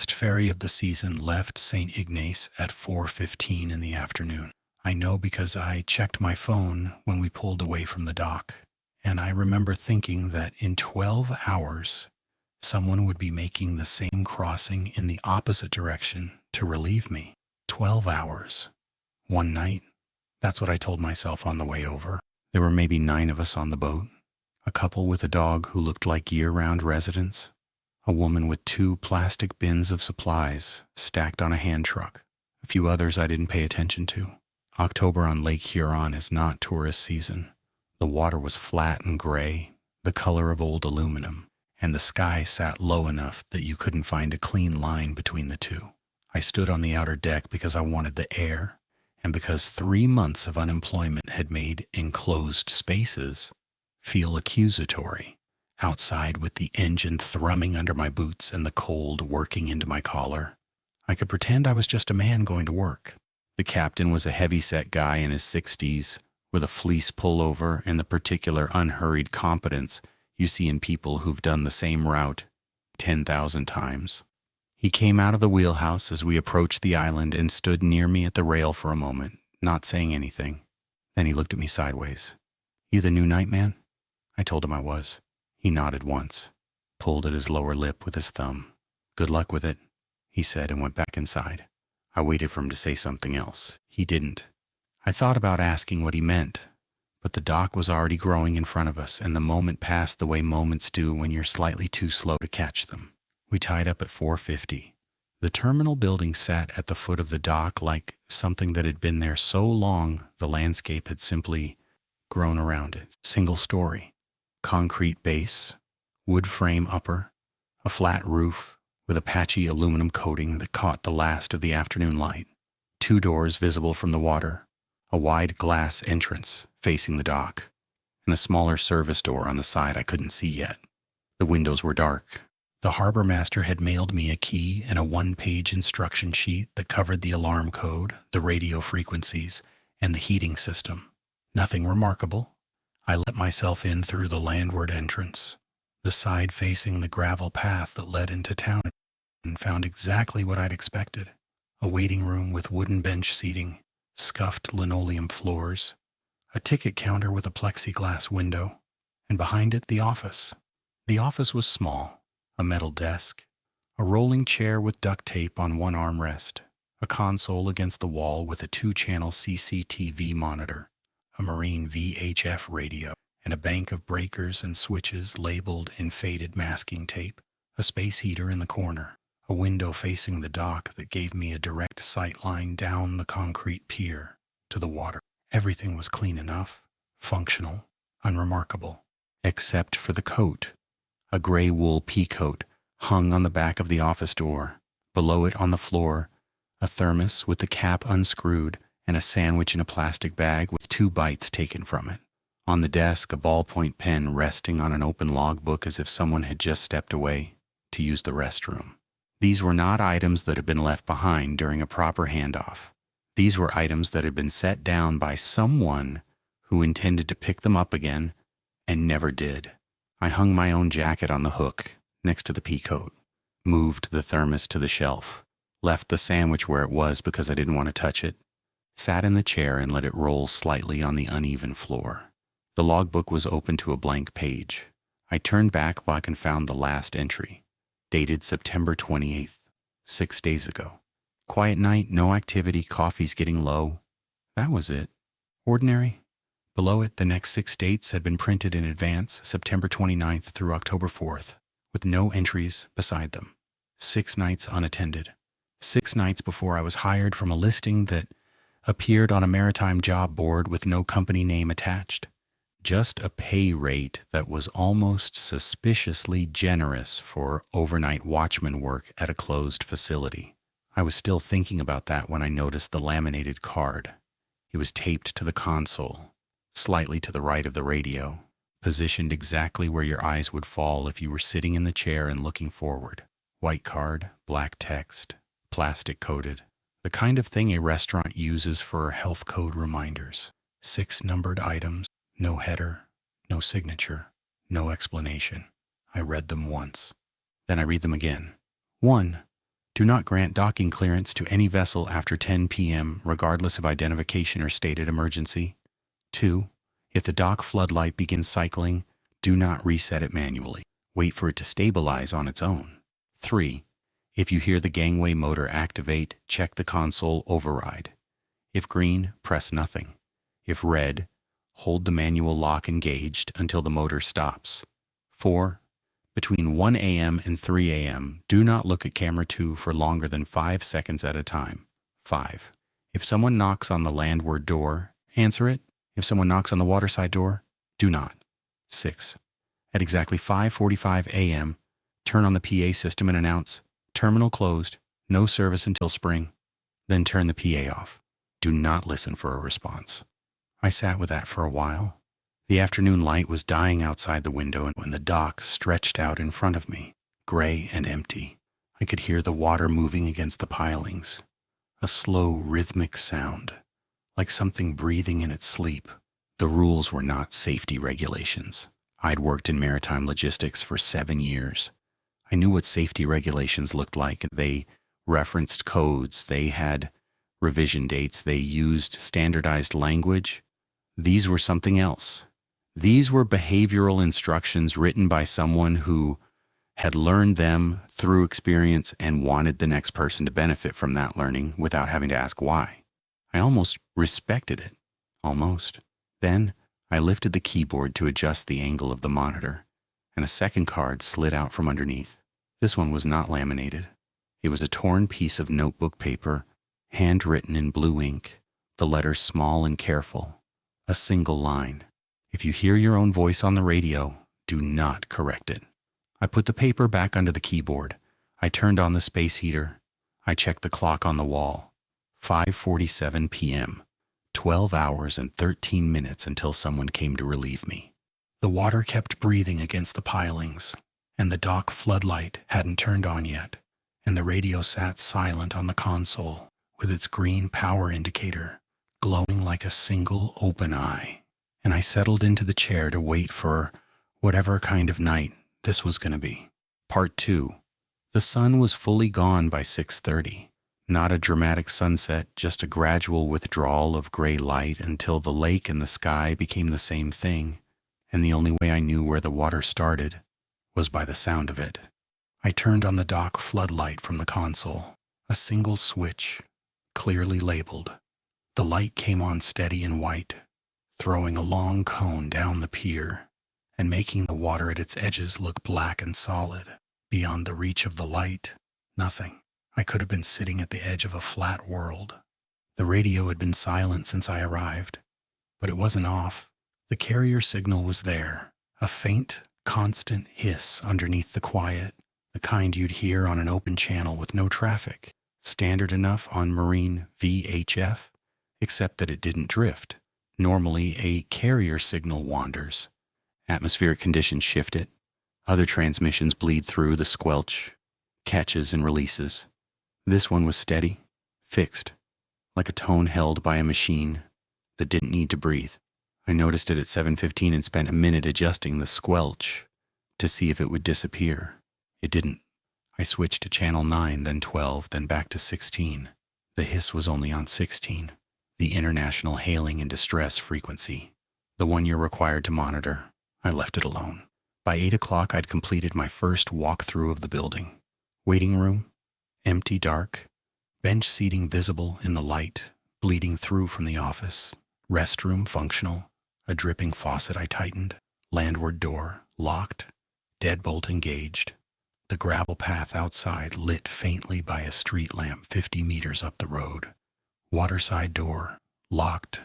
last ferry of the season left St. Ignace at 4:15 in the afternoon. I know because I checked my phone when we pulled away from the dock, and I remember thinking that in 12 hours, someone would be making the same crossing in the opposite direction to relieve me. 12 hours. One night. That's what I told myself on the way over. There were maybe 9 of us on the boat. A couple with a dog who looked like year-round residents. A woman with 2 plastic bins of supplies stacked on a hand truck. A few others I didn't pay attention to. October on Lake Huron is not tourist season. The water was flat and gray, the color of old aluminum, and the sky sat low enough that you couldn't find a clean line between the two. I stood on the outer deck because I wanted the air, and because 3 months of unemployment had made enclosed spaces feel accusatory, outside with the engine thrumming under my boots and the cold working into my collar. I could pretend I was just a man going to work. The captain was a heavy-set guy in his 60s, with a fleece pullover and the particular unhurried competence you see in people who've done the same route 10,000 times. He came out of the wheelhouse as we approached the island and stood near me at the rail for a moment, not saying anything. Then he looked at me sideways. "You the new nightman?" I told him I was. He nodded once, pulled at his lower lip with his thumb. "Good luck with it," he said, and went back inside. I waited for him to say something else. He didn't. I thought about asking what he meant, but the dock was already growing in front of us, and the moment passed the way moments do when you're slightly too slow to catch them. We tied up at 4:50. The terminal building sat at the foot of the dock like something that had been there so long the landscape had simply grown around it. Single story, concrete base, wood frame upper, a flat roof with a patchy aluminum coating that caught the last of the afternoon light. 2 doors visible from the water, a wide glass entrance facing the dock, and a smaller service door on the side I couldn't see yet. The windows were dark. The harbor master had mailed me a key and a 1-page instruction sheet that covered the alarm code, the radio frequencies, and the heating system. Nothing remarkable. I let myself in through the landward entrance, the side facing the gravel path that led into town, and found exactly what I'd expected. A waiting room with wooden bench seating, scuffed linoleum floors, a ticket counter with a plexiglass window, and behind it the office. The office was small. A metal desk, a rolling chair with duct tape on one armrest, a console against the wall with a 2-channel CCTV monitor, a Marine VHF radio, and a bank of breakers and switches labeled in faded masking tape, a space heater in the corner, a window facing the dock that gave me a direct sight line down the concrete pier to the water. Everything was clean enough, functional, unremarkable, except for the coat. A gray wool pea coat hung on the back of the office door. Below it on the floor, a thermos with the cap unscrewed and a sandwich in a plastic bag with 2 bites taken from it. On the desk, a ballpoint pen resting on an open logbook as if someone had just stepped away to use the restroom. These were not items that had been left behind during a proper handoff. These were items that had been set down by someone who intended to pick them up again and never did. I hung my own jacket on the hook next to the pea coat, moved the thermos to the shelf, left the sandwich where it was because I didn't want to touch it, sat in the chair and let it roll slightly on the uneven floor. The logbook was open to a blank page. I turned back back and found the last entry, dated September 28th, 6 days ago. Quiet night, no activity, coffee's getting low. That was it. Ordinary. Below it, the next 6 dates had been printed in advance, September 29th through October 4th, with no entries beside them. 6 nights unattended. 6 nights before I was hired from a listing that appeared on a maritime job board with no company name attached. Just a pay rate that was almost suspiciously generous for overnight watchman work at a closed facility. I was still thinking about that when I noticed the laminated card. It was taped to the console, slightly to the right of the radio, positioned exactly where your eyes would fall if you were sitting in the chair and looking forward. White card, black text, plastic coated. The kind of thing a restaurant uses for health code reminders. 6 numbered items, no header, no signature, no explanation. I read them once. Then I read them again. 1. Do not grant docking clearance to any vessel after 10 p.m. regardless of identification or stated emergency. 2. If the dock floodlight begins cycling, do not reset it manually. Wait for it to stabilize on its own. 3. If you hear the gangway motor activate, check the console override. If green, press nothing. If red, hold the manual lock engaged until the motor stops. 4. Between 1 a.m. and 3 a.m., do not look at camera 2 for longer than 5 seconds at a time. 5. If someone knocks on the landward door, answer it. If someone knocks on the waterside door, do not. 6. At exactly 5:45 a.m., turn on the PA system and announce, "Terminal closed, no service until spring." Then turn the PA off. Do not listen for a response. I sat with that for a while. The afternoon light was dying outside the window, and when the dock stretched out in front of me, gray and empty, I could hear the water moving against the pilings. A slow, rhythmic sound, like something breathing in its sleep. The rules were not safety regulations. I'd worked in maritime logistics for 7 years. I knew what safety regulations looked like. They referenced codes. They had revision dates. They used standardized language. These were something else. These were behavioral instructions written by someone who had learned them through experience and wanted the next person to benefit from that learning without having to ask why. I almost respected it. Almost. Then I lifted the keyboard to adjust the angle of the monitor, and a second card slid out from underneath. This one was not laminated. It was a torn piece of notebook paper, handwritten in blue ink, the letters small and careful. A single line. If you hear your own voice on the radio, do not correct it. I put the paper back under the keyboard. I turned on the space heater. I checked the clock on the wall. 5:47 p.m. 12 hours and 13 minutes until someone came to relieve me. The water kept breathing against the pilings, and the dock floodlight hadn't turned on yet, and the radio sat silent on the console with its green power indicator glowing like a single open eye. And I settled into the chair to wait for whatever kind of night this was going to be. Part 2. The sun was fully gone by 6:30. Not a dramatic sunset, just a gradual withdrawal of gray light until the lake and the sky became the same thing, and the only way I knew where the water started was by the sound of it. I turned on the dock floodlight from the console, a single switch, clearly labeled. The light came on steady and white, throwing a long cone down the pier and making the water at its edges look black and solid. Beyond the reach of the light, nothing. I could have been sitting at the edge of a flat world. The radio had been silent since I arrived, but it wasn't off. The carrier signal was there, a faint, constant hiss underneath the quiet, the kind you'd hear on an open channel with no traffic, standard enough on marine VHF, except that it didn't drift. Normally, a carrier signal wanders. Atmospheric conditions shift it. Other transmissions bleed through the squelch, catches and releases. This one was steady, fixed, like a tone held by a machine that didn't need to breathe. I noticed it at 7:15 and spent a minute adjusting the squelch to see if it would disappear. It didn't. I switched to channel 9, then 12, then back to 16. The hiss was only on 16, the international hailing and distress frequency, the one you're required to monitor. I left it alone. By 8 o'clock, I'd completed my first walkthrough of the building. Waiting room, empty, dark, bench seating visible in the light, bleeding through from the office. Restroom functional, a dripping faucet I tightened. Landward door, locked, deadbolt engaged. The gravel path outside lit faintly by a street lamp 50 meters up the road. Waterside door, locked,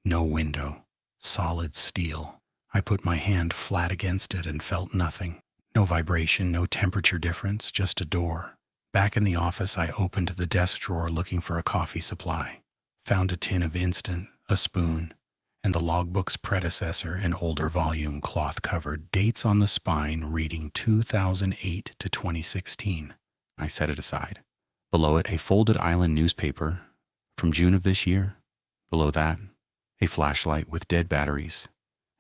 no window, solid steel. I put my hand flat against it and felt nothing. No vibration, no temperature difference, just a door. Back in the office, I opened the desk drawer looking for a coffee supply. Found a tin of instant, a spoon, and the logbook's predecessor, an older volume, cloth-covered, dates on the spine reading 2008 to 2016. I set it aside. Below it, a folded island newspaper from June of this year. Below that, a flashlight with dead batteries.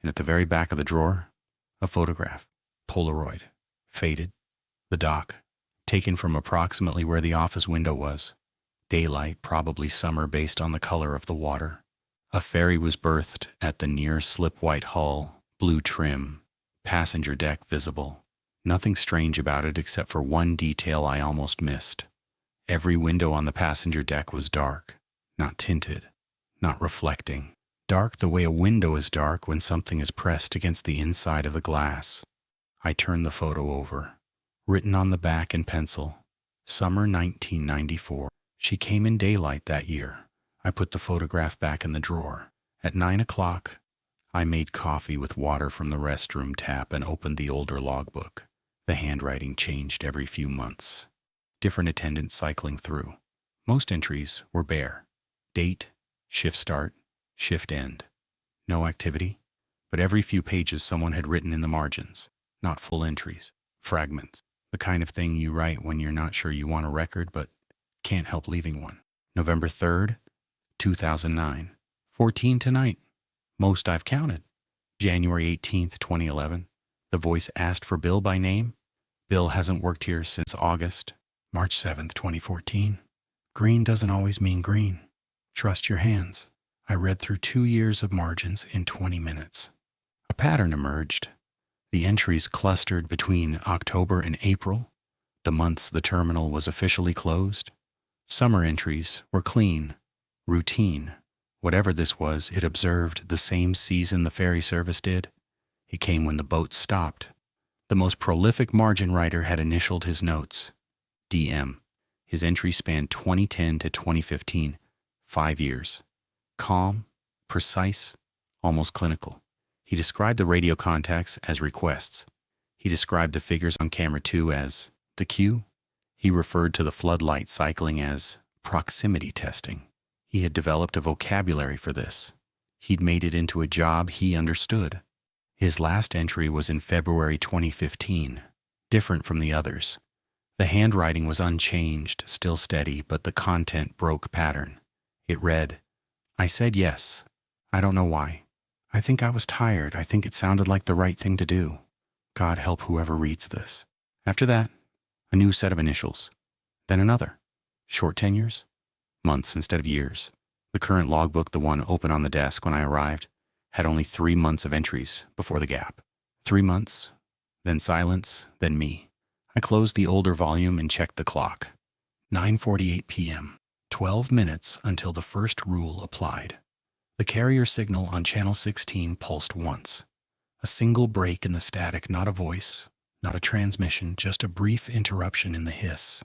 And at the very back of the drawer, a photograph, Polaroid, faded, the dock, taken from approximately where the office window was. Daylight, probably summer based on the color of the water. A ferry was berthed at the near slip-white hull, blue trim, passenger deck visible. Nothing strange about it except for one detail I almost missed. Every window on the passenger deck was dark, not tinted, not reflecting. Dark the way a window is dark when something is pressed against the inside of the glass. I turned the photo over. Written on the back in pencil, summer 1994. She came in daylight that year. I put the photograph back in the drawer. At 9 o'clock, I made coffee with water from the restroom tap and opened the older logbook. The handwriting changed every few months. Different attendants cycling through. Most entries were bare. Date, shift start, shift end. No activity, but every few pages someone had written in the margins. Not full entries, fragments. The kind of thing you write when you're not sure you want a record but can't help leaving one. November 3rd, 2009. 14 tonight. Most I've counted. January 18th, 2011. The voice asked for Bill by name. Bill hasn't worked here since August. March 7th, 2014. Green doesn't always mean green. Trust your hands. I read through 2 years of margins in 20 minutes. A pattern emerged. The entries clustered between October and April, the months the terminal was officially closed. Summer entries were clean, routine. Whatever this was, it observed the same season the ferry service did. It came when the boat stopped. The most prolific margin writer had initialed his notes. DM. His entry spanned 2010 to 2015, 5 years. Calm, precise, almost clinical. He described the radio contacts as requests. He described the figures on camera 2 as the cue. He referred to the floodlight cycling as proximity testing. He had developed a vocabulary for this. He'd made it into a job he understood. His last entry was in February 2015, different from the others. The handwriting was unchanged, still steady, but the content broke pattern. It read, I said yes. I don't know why. I think I was tired. I think it sounded like the right thing to do. God help whoever reads this. After that, a new set of initials. Then another. Short tenures? Months instead of years. The current logbook, the one open on the desk when I arrived, had only 3 months of entries before the gap. 3 months, then silence, then me. I closed the older volume and checked the clock. 9:48 p.m. 12 minutes until the first rule applied. The carrier signal on channel 16 pulsed once. A single break in the static, not a voice, not a transmission, just a brief interruption in the hiss.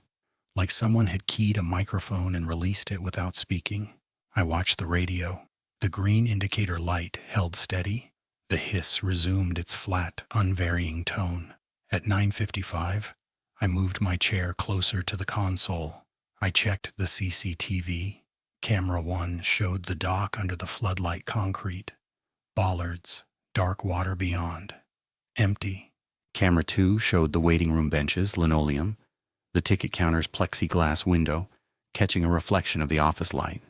Like someone had keyed a microphone and released it without speaking. I watched the radio. The green indicator light held steady. The hiss resumed its flat, unvarying tone. At 9:55, I moved my chair closer to the console. I checked the CCTV. Camera 1 showed the dock under the floodlight concrete. Bollards, dark water beyond. Empty. Camera 2 showed the waiting room benches, linoleum, the ticket counter's plexiglass window, catching a reflection of the office light.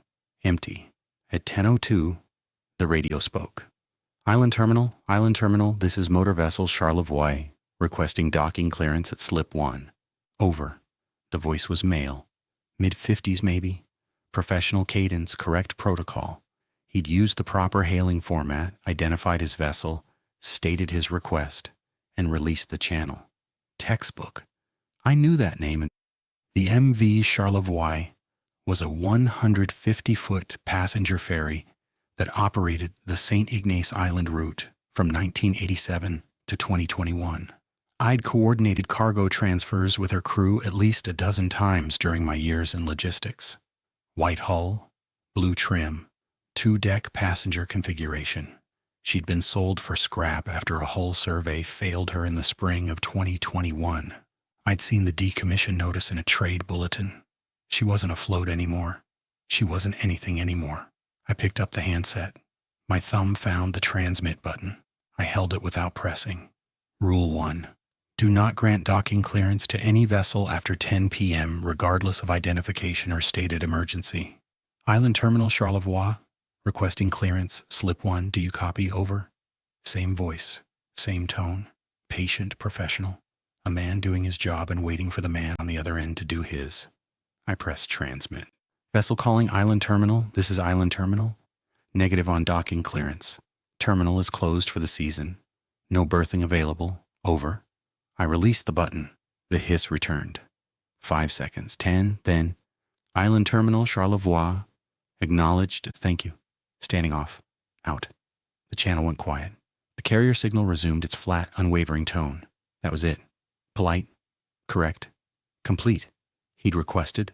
Empty. At 10:02, the radio spoke. Island Terminal, this is motor vessel Charlevoix, requesting docking clearance at slip 1. Over. The voice was male. Mid-50s maybe. Professional cadence, correct protocol. He'd used the proper hailing format, identified his vessel, stated his request, and released the channel. Textbook. I knew that name. The MV Charlevoix was a 150-foot passenger ferry that operated the St. Ignace Island route from 1987 to 2021. I'd coordinated cargo transfers with her crew at least a dozen times during my years in logistics. White hull, blue trim, 2-deck passenger configuration. She'd been sold for scrap after a hull survey failed her in the spring of 2021. I'd seen the decommission notice in a trade bulletin. She wasn't afloat anymore. She wasn't anything anymore. I picked up the handset. My thumb found the transmit button. I held it without pressing. Rule 1. Do not grant docking clearance to any vessel after 10 p.m. regardless of identification or stated emergency. Island Terminal Charlevoix, requesting clearance, slip 1, do you copy? Over. Same voice, same tone, patient, professional. A man doing his job and waiting for the man on the other end to do his. I pressed transmit. Vessel calling Island Terminal. This is Island Terminal. Negative on docking clearance. Terminal is closed for the season. No berthing available. Over. I released the button. The hiss returned. 5 seconds. 10. Then. Island Terminal, Charlevoix. Acknowledged. Thank you. Standing off. Out. The channel went quiet. The carrier signal resumed its flat, unwavering tone. That was it. Polite. Correct. Complete. He'd requested.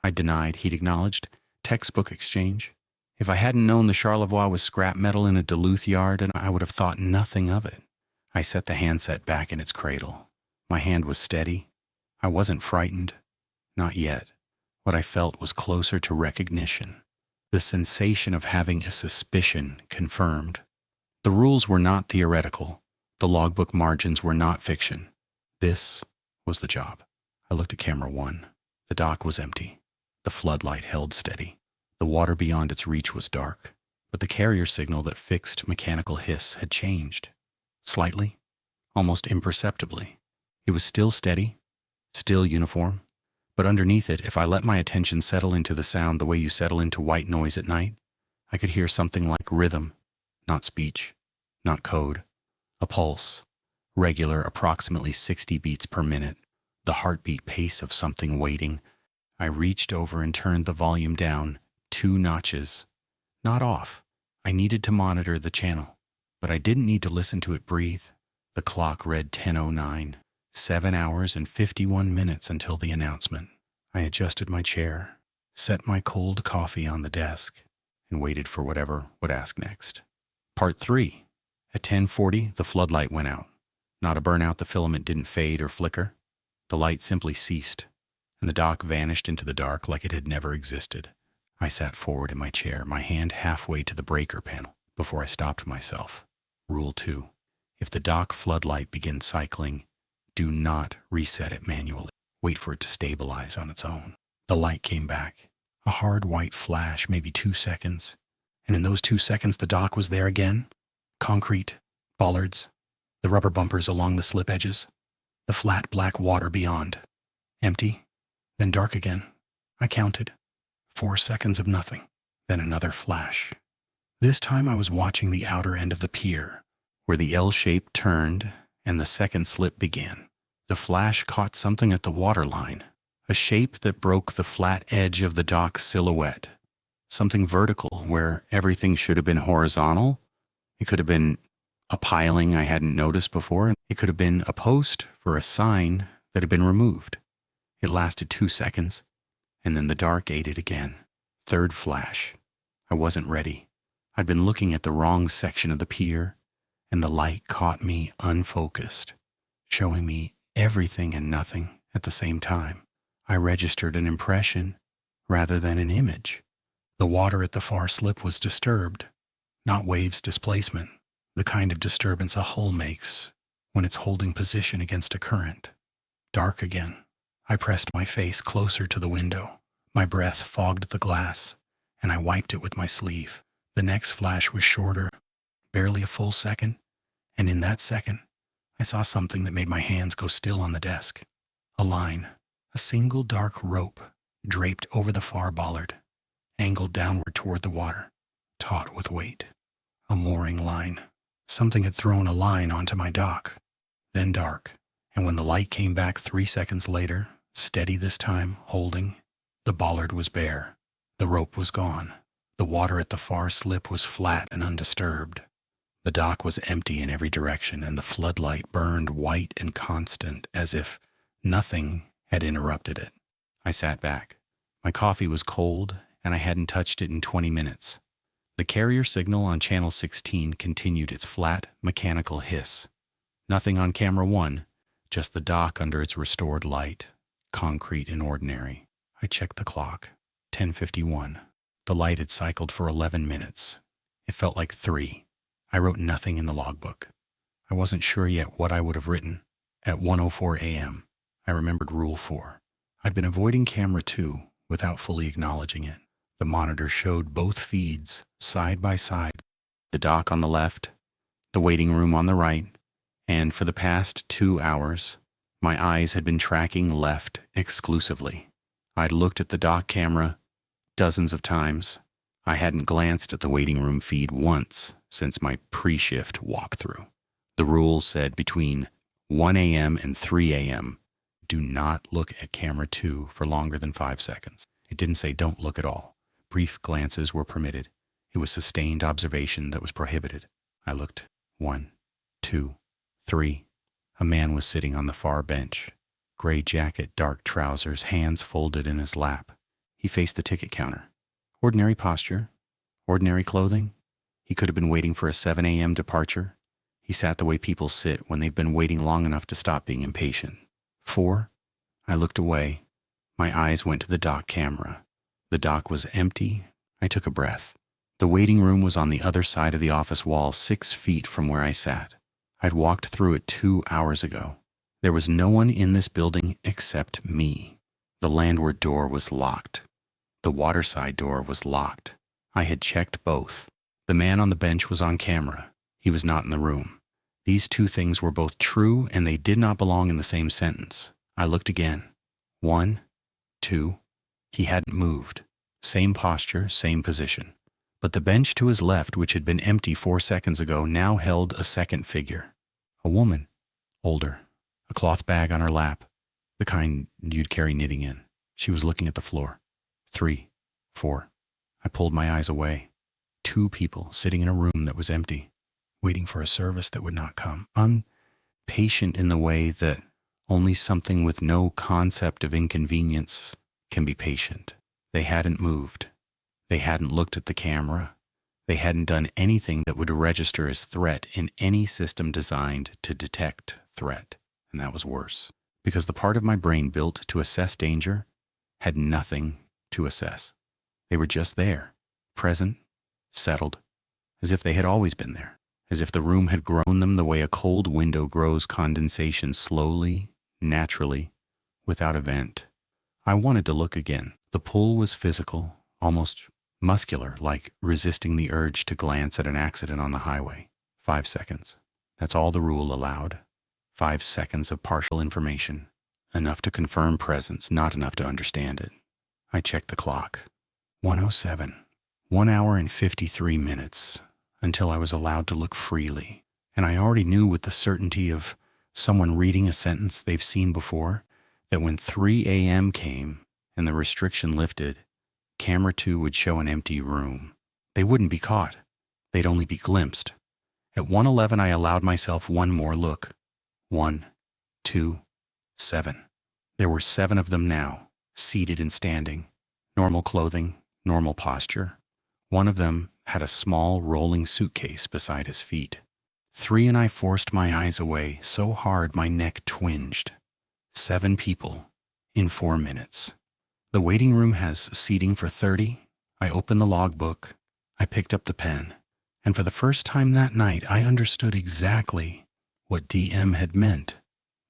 I'd denied. He'd acknowledged. Textbook exchange. If I hadn't known the Charlevoix was scrap metal in a Duluth yard, and I would have thought nothing of it. I set the handset back in its cradle. My hand was steady. I wasn't frightened. Not yet. What I felt was closer to recognition. The sensation of having a suspicion confirmed. The rules were not theoretical. The logbook margins were not fiction. This was the job. I looked at camera 1. The dock was empty. The floodlight held steady. The water beyond its reach was dark, but the carrier signal that fixed mechanical hiss had changed. Slightly, almost imperceptibly. It was still steady, still uniform, but underneath it, if I let my attention settle into the sound the way you settle into white noise at night, I could hear something like rhythm, not speech, not code, a pulse, regular, approximately 60 beats per minute, the heartbeat pace of something waiting. I reached over and turned the volume down 2 notches. Not off. I needed to monitor the channel, but I didn't need to listen to it breathe. The clock read 10:09, 7 hours and 51 minutes until the announcement. I adjusted my chair, set my cold coffee on the desk, and waited for whatever would ask next. Part 3. At 10:40, the floodlight went out. Not a burnout, the filament didn't fade or flicker. The light simply ceased, and the dock vanished into the dark like it had never existed. I sat forward in my chair, my hand halfway to the breaker panel, before I stopped myself. Rule 2. If the dock floodlight begins cycling, do not reset it manually. Wait for it to stabilize on its own. The light came back. A hard white flash, maybe 2 seconds. And in those 2 seconds, the dock was there again. Concrete, bollards, the rubber bumpers along the slip edges, the flat black water beyond. Empty, then dark again. I counted. 4 seconds of nothing, then another flash. This time I was watching the outer end of the pier, where the L shape turned and the second slip began. The flash caught something at the waterline, a shape that broke the flat edge of the dock's silhouette. Something vertical where everything should have been horizontal. It could have been a piling I hadn't noticed before. It could have been a post for a sign that had been removed. It lasted 2 seconds, and then the dark ate it again. Third flash. I wasn't ready. I'd been looking at the wrong section of the pier, and the light caught me unfocused, showing me everything and nothing at the same time. I registered an impression rather than an image. The water at the far slip was disturbed, not waves displacement, the kind of disturbance a hull makes when it's holding position against a current. Dark again. I pressed my face closer to the window. My breath fogged the glass, and I wiped it with my sleeve. The next flash was shorter, barely a full second, and in that second, I saw something that made my hands go still on the desk. A line, a single dark rope, draped over the far bollard, angled downward toward the water, taut with weight. A mooring line. Something had thrown a line onto my dock. Then dark, and when the light came back 3 seconds later, steady this time, holding, the bollard was bare. The rope was gone. The water at the far slip was flat and undisturbed. The dock was empty in every direction, and the floodlight burned white and constant, as if nothing had interrupted it. I sat back. My coffee was cold, and I hadn't touched it in 20 minutes. The carrier signal on channel 16 continued its flat, mechanical hiss. Nothing on camera 1, just the dock under its restored light, concrete and ordinary. I checked the clock. 10:51. The light had cycled for 11 minutes. It felt like 3. I wrote nothing in the logbook. I wasn't sure yet what I would have written. At 1:04 a.m., I remembered Rule 4. I'd been avoiding camera 2 without fully acknowledging it. The monitor showed both feeds, side by side, the dock on the left, the waiting room on the right, and for the past 2 hours, My eyes had been tracking left exclusively. I'd looked at the dock camera dozens of times. I hadn't glanced at the waiting room feed once since my pre-shift walkthrough. The rule said between 1 a.m. and 3 a.m., do not look at camera 2 for longer than 5 seconds. It didn't say don't look at all. Brief glances were permitted. It was sustained observation that was prohibited. I looked. 1, 2, 3. A man was sitting on the far bench. Gray jacket, dark trousers, hands folded in his lap. He faced the ticket counter. Ordinary posture, ordinary clothing. He could have been waiting for a 7 a.m. departure. He sat the way people sit when they've been waiting long enough to stop being impatient. 4. I looked away. My eyes went to the dock camera. The dock was empty. I took a breath. The waiting room was on the other side of the office wall, 6 feet from where I sat. I'd walked through it 2 hours ago. There was no one in this building except me. The landward door was locked. The waterside door was locked. I had checked both. The man on the bench was on camera. He was not in the room. These 2 things were both true, and they did not belong in the same sentence. I looked again. 1, 2. He hadn't moved. Same posture, same position. But the bench to his left, which had been empty 4 seconds ago, now held a second figure. A woman. Older. A cloth bag on her lap. The kind you'd carry knitting in. She was looking at the floor. 3, 4. I pulled my eyes away. 2 people sitting in a room that was empty, waiting for a service that would not come. Impatient in the way that only something with no concept of inconvenience can be patient. They hadn't moved. They hadn't looked at the camera. They hadn't done anything that would register as threat in any system designed to detect threat. And that was worse, because the part of my brain built to assess danger had nothing to assess. They were just there, present, settled, as if they had always been there, as if the room had grown them the way a cold window grows condensation slowly, naturally, without a vent. I wanted to look again. The pull was physical, almost muscular, like resisting the urge to glance at an accident on the highway. 5 seconds. That's all the rule allowed. 5 seconds of partial information. Enough to confirm presence, not enough to understand it. I checked the clock. 1:07. 1 hour and 53 minutes until I was allowed to look freely. And I already knew with the certainty of someone reading a sentence they've seen before that when 3 a.m. came and the restriction lifted, camera 2 would show an empty room. They wouldn't be caught. They'd only be glimpsed. At 1:11, I allowed myself one more look. 1, 2, 7. There were 7 of them now, seated and standing. Normal clothing, normal posture. One of them had a small rolling suitcase beside his feet. 3 and I forced my eyes away so hard my neck twinged. 7 people in 4 minutes. The waiting room has seating for 30. I opened the logbook. I picked up the pen. And for the first time that night, I understood exactly what DM had meant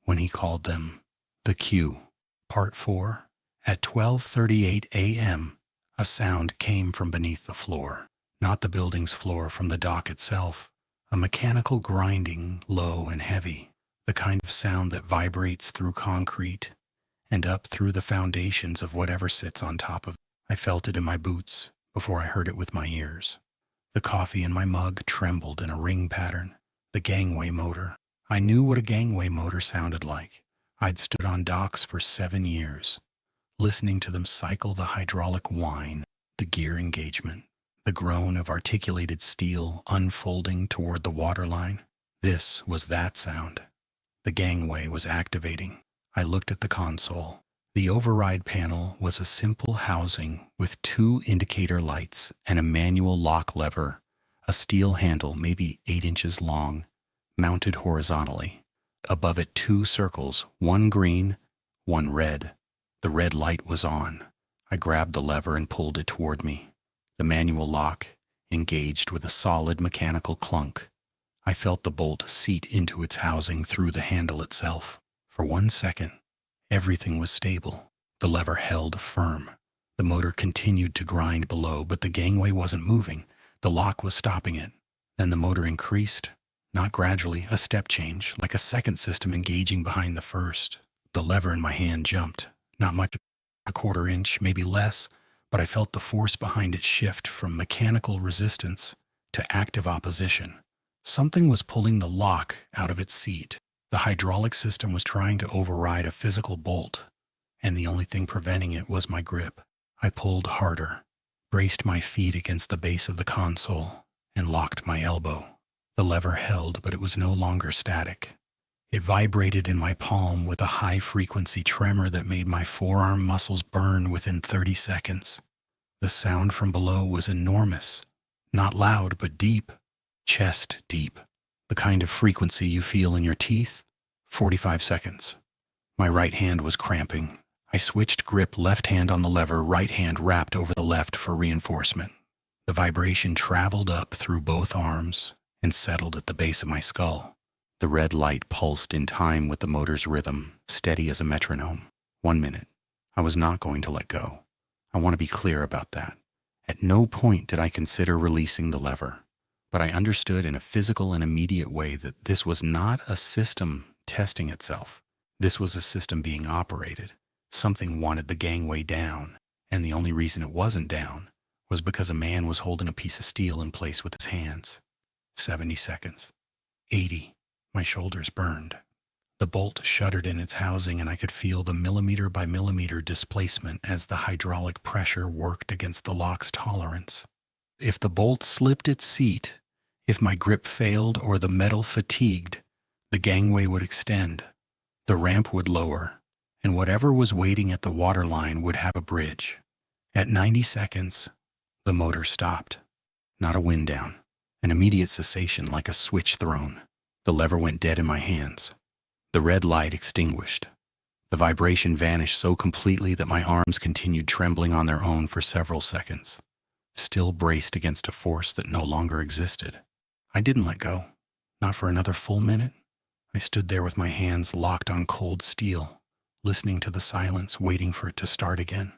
when he called them the queue. Part 4. At 12:38 a.m., a sound came from beneath the floor. Not the building's floor, from the dock itself. A mechanical grinding, low and heavy. The kind of sound that vibrates through concrete and up through the foundations of whatever sits on top of it. I felt it in my boots before I heard it with my ears. The coffee in my mug trembled in a ring pattern. The gangway motor. I knew what a gangway motor sounded like. I'd stood on docks for 7 years, listening to them cycle the hydraulic whine, the gear engagement, the groan of articulated steel unfolding toward the waterline. This was that sound. The gangway was activating. I looked at the console. The override panel was a simple housing with 2 indicator lights and a manual lock lever, a steel handle maybe 8 inches long, mounted horizontally. Above it 2 circles, one green, one red. The red light was on. I grabbed the lever and pulled it toward me. The manual lock engaged with a solid mechanical clunk. I felt the bolt seat into its housing through the handle itself. For 1 second, everything was stable. The lever held firm. The motor continued to grind below, but the gangway wasn't moving. The lock was stopping it. Then the motor increased, Not gradually, a step change, like a second system engaging behind the first. The lever in my hand jumped. Not much, a quarter inch, maybe less, but I felt the force behind it shift from mechanical resistance to active opposition. Something was pulling the lock out of its seat. The hydraulic system was trying to override a physical bolt, and the only thing preventing it was my grip. I pulled harder, braced my feet against the base of the console, and locked my elbow. The lever held, but it was no longer static. It vibrated in my palm with a high-frequency tremor that made my forearm muscles burn within 30 seconds. The sound from below was enormous. Not loud, but deep. Chest deep. The kind of frequency you feel in your teeth. 45 seconds. My right hand was cramping. I switched grip, left hand on the lever, right hand wrapped over the left for reinforcement. The vibration traveled up through both arms and settled at the base of my skull. The red light pulsed in time with the motor's rhythm, steady as a metronome. 1 minute. I was not going to let go. I want to be clear about that. At no point did I consider releasing the lever, but I understood in a physical and immediate way that this was not a system testing itself. This was a system being operated. Something wanted the gangway down, and the only reason it wasn't down was because a man was holding a piece of steel in place with his hands. 70 seconds. 80. My shoulders burned. The bolt shuddered in its housing, and I could feel the millimeter by millimeter displacement as the hydraulic pressure worked against the lock's tolerance. If the bolt slipped its seat, if my grip failed or the metal fatigued, the gangway would extend, the ramp would lower, and whatever was waiting at the waterline would have a bridge. At 90 seconds, the motor stopped. Not a wind down. An immediate cessation like a switch thrown. The lever went dead in my hands. The red light extinguished. The vibration vanished so completely that my arms continued trembling on their own for several seconds, still braced against a force that no longer existed. I didn't let go. Not for another full minute. I stood there with my hands locked on cold steel, listening to the silence, waiting for it to start again.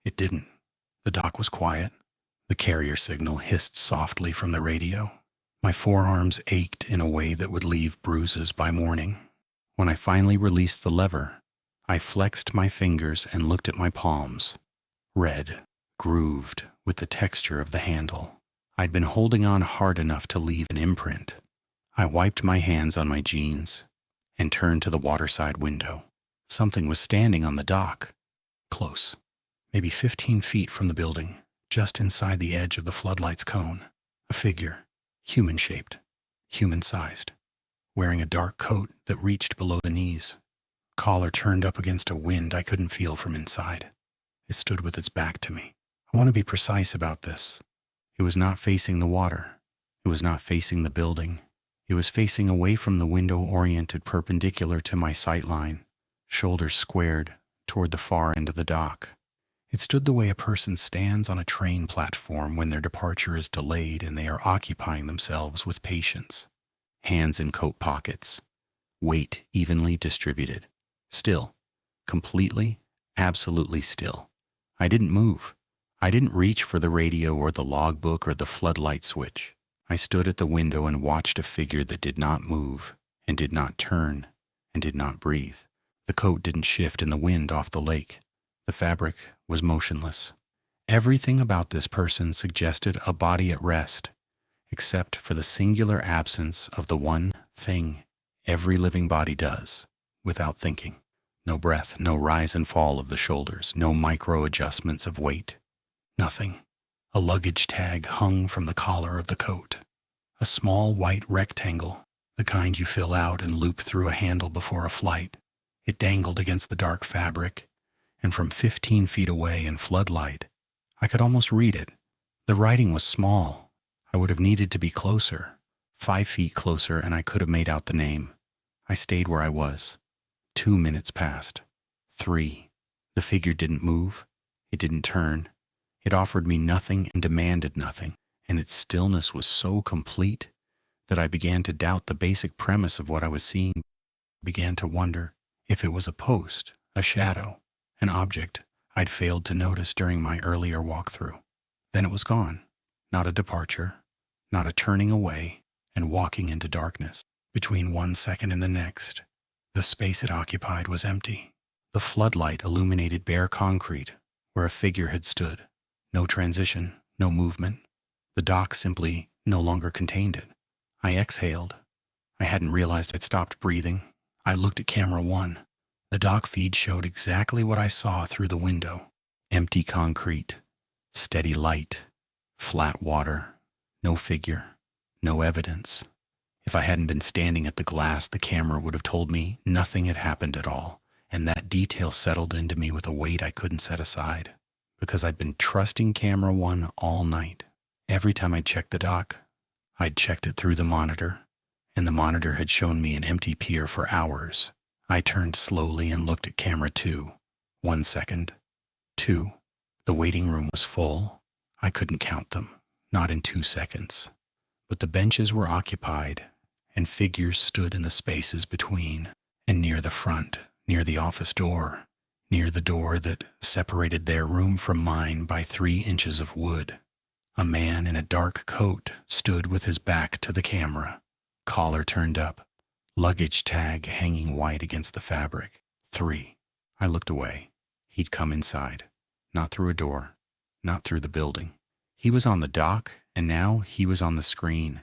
It didn't. The dock was quiet. The carrier signal hissed softly from the radio. My forearms ached in a way that would leave bruises by morning. When I finally released the lever, I flexed my fingers and looked at my palms. Red, grooved with the texture of the handle. I'd been holding on hard enough to leave an imprint. I wiped my hands on my jeans and turned to the waterside window. Something was standing on the dock, close, maybe 15 feet from the building, just inside the edge of the floodlight's cone. A figure, human-shaped, human-sized, wearing a dark coat that reached below the knees. Collar turned up against a wind I couldn't feel from inside. It stood with its back to me. I want to be precise about this. It was not facing the water. It was not facing the building. It was facing away from the window, oriented perpendicular to my sight line, shoulders squared toward the far end of the dock. It stood the way a person stands on a train platform when their departure is delayed and they are occupying themselves with patience. Hands in coat pockets, weight evenly distributed. Still, completely, absolutely still. I didn't move. I didn't reach for the radio or the logbook or the floodlight switch. I stood at the window and watched a figure that did not move and did not turn and did not breathe. The coat didn't shift in the wind off the lake. The fabric was motionless. Everything about this person suggested a body at rest, except for the singular absence of the one thing every living body does, without thinking. No breath, no rise and fall of the shoulders, no micro adjustments of weight. Nothing. A luggage tag hung from the collar of the coat. A small white rectangle, the kind you fill out and loop through a handle before a flight. It dangled against the dark fabric, and from 15 feet away in floodlight, I could almost read it. The writing was small. I would have needed to be closer, 5 feet closer, and I could have made out the name. I stayed where I was. 2 minutes passed. 3. The figure didn't move. It didn't turn. It offered me nothing and demanded nothing, and its stillness was so complete that I began to doubt the basic premise of what I was seeing. I began to wonder if it was a post, a shadow, an object I'd failed to notice during my earlier walkthrough. Then it was gone. Not a departure, not a turning away, and walking into darkness. Between 1 second and the next, the space it occupied was empty. The floodlight illuminated bare concrete where a figure had stood. No transition, no movement. The dock simply no longer contained it. I exhaled. I hadn't realized I'd stopped breathing. I looked at camera 1. The dock feed showed exactly what I saw through the window. Empty concrete, steady light, flat water, no figure, no evidence. If I hadn't been standing at the glass, the camera would have told me nothing had happened at all, and that detail settled into me with a weight I couldn't set aside, because I'd been trusting camera 1 all night. Every time I'd checked the dock, I'd checked it through the monitor, and the monitor had shown me an empty pier for hours. I turned slowly and looked at camera 2. 1 second. 2. The waiting room was full. I couldn't count them, not in 2 seconds. But the benches were occupied, and figures stood in the spaces between, and near the front, near the office door, near the door that separated their room from mine by 3 inches of wood. A man in a dark coat stood with his back to the camera, collar turned up, luggage tag hanging white against the fabric. 3. I looked away. He'd come inside, not through a door, not through the building. He was on the dock, and now he was on the screen,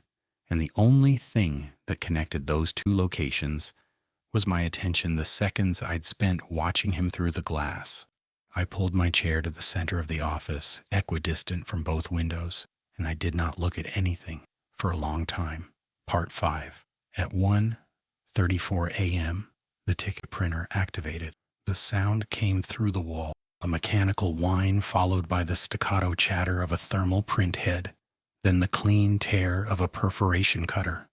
and the only thing that connected those 2 locations was my attention the seconds I'd spent watching him through the glass. I pulled my chair to the center of the office, equidistant from both windows, and I did not look at anything for a long time. Part 5. At 1:34 a.m., the ticket printer activated. The sound came through the wall, a mechanical whine followed by the staccato chatter of a thermal print head, then the clean tear of a perforation cutter.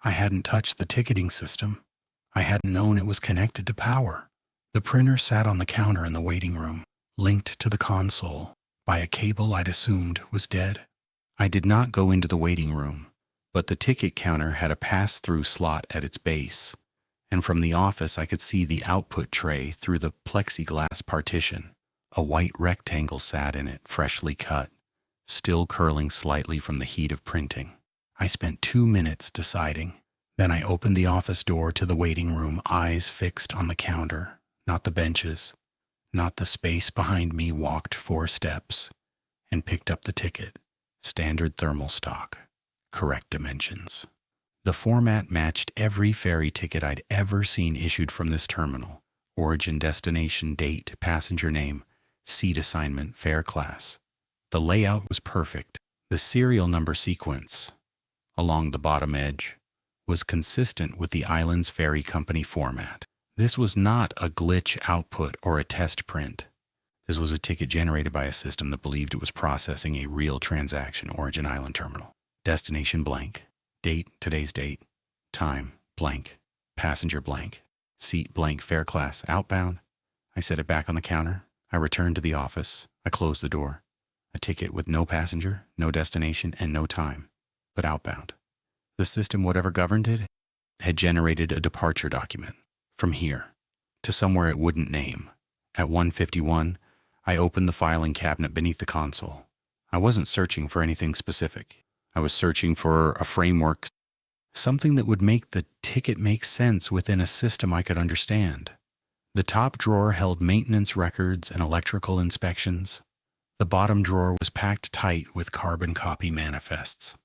I hadn't touched the ticketing system. I hadn't known it was connected to power. The printer sat on the counter in the waiting room, linked to the console by a cable I'd assumed was dead. I did not go into the waiting room, but the ticket counter had a pass-through slot at its base, and from the office I could see the output tray through the plexiglass partition. A white rectangle sat in it, freshly cut, still curling slightly from the heat of printing. I spent 2 minutes deciding. Then I opened the office door to the waiting room, eyes fixed on the counter, not the benches, not the space behind me. Walked 4 steps and picked up the ticket. Standard thermal stock, correct dimensions. The format matched every ferry ticket I'd ever seen issued from this terminal. Origin, destination, date, passenger name, seat assignment, fare class. The layout was perfect. The serial number sequence, along the bottom edge, was consistent with the island's ferry company format. This was not a glitch output or a test print. This was a ticket generated by a system that believed it was processing a real transaction. Origin Island Terminal. Destination blank. Date, today's date. Time, blank. Passenger blank. Seat blank, fare class, outbound. I set it back on the counter. I returned to the office. I closed the door. A ticket with no passenger, no destination, and no time, but outbound. The system, whatever governed it, had generated a departure document from here to somewhere it wouldn't name. At 1:51, I opened the filing cabinet beneath the console. I wasn't searching for anything specific. I was searching for a framework, something that would make the ticket make sense within a system I could understand. The top drawer held maintenance records and electrical inspections. The bottom drawer was packed tight with carbon copy manifests.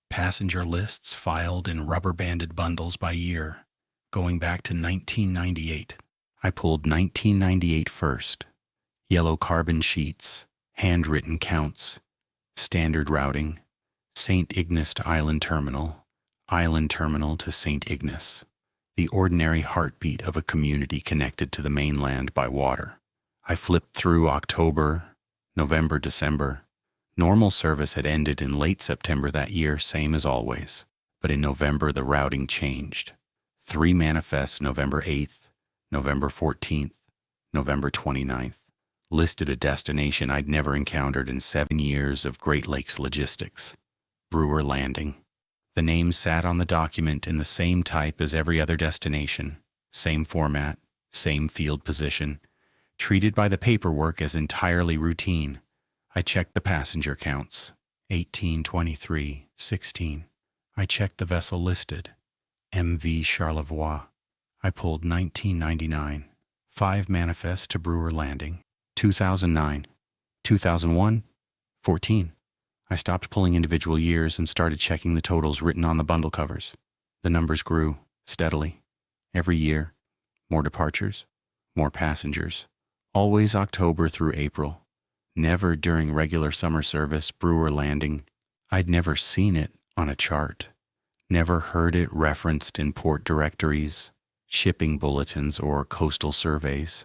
Passenger lists filed in rubber-banded bundles by year, going back to 1998. I pulled 1998 first. Yellow carbon sheets, handwritten counts, standard routing, St. Ignace to Island Terminal to St. Ignace, the ordinary heartbeat of a community connected to the mainland by water. I flipped through October, November, December. Normal service had ended in late September that year, same as always. But in November, the routing changed. 3 manifests November 8th, November 14th, November 29th, listed a destination I'd never encountered in 7 years of Great Lakes logistics. Brewer Landing. The name sat on the document in the same type as every other destination, same format, same field position, treated by the paperwork as entirely routine. I checked the passenger counts. 18, 23, 16. I checked the vessel listed, MV Charlevoix. I pulled 1999, 5 manifests to Brewer Landing, 2009, 2001, 14. I stopped pulling individual years and started checking the totals written on the bundle covers. The numbers grew steadily. Every year, more departures, more passengers. Always October through April. Never during regular summer service, Brewer Landing. I'd never seen it on a chart. Never heard it referenced in port directories, shipping bulletins, or coastal surveys.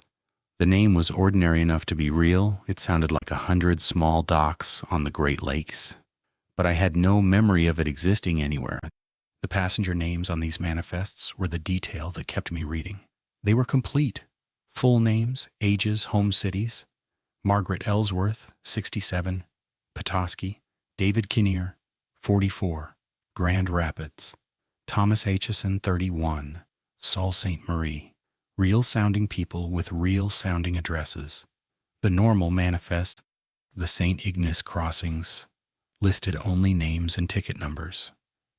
The name was ordinary enough to be real. It sounded like 100 small docks on the Great Lakes. But I had no memory of it existing anywhere. The passenger names on these manifests were the detail that kept me reading. They were complete. Full names, ages, home cities. Margaret Ellsworth, 67. Petoskey. David Kinnear, 44. Grand Rapids. Thomas Aitchison, 31. Sault Ste. Marie. Real-sounding people with real-sounding addresses. The normal manifest, the St. Ignace crossings, listed only names and ticket numbers.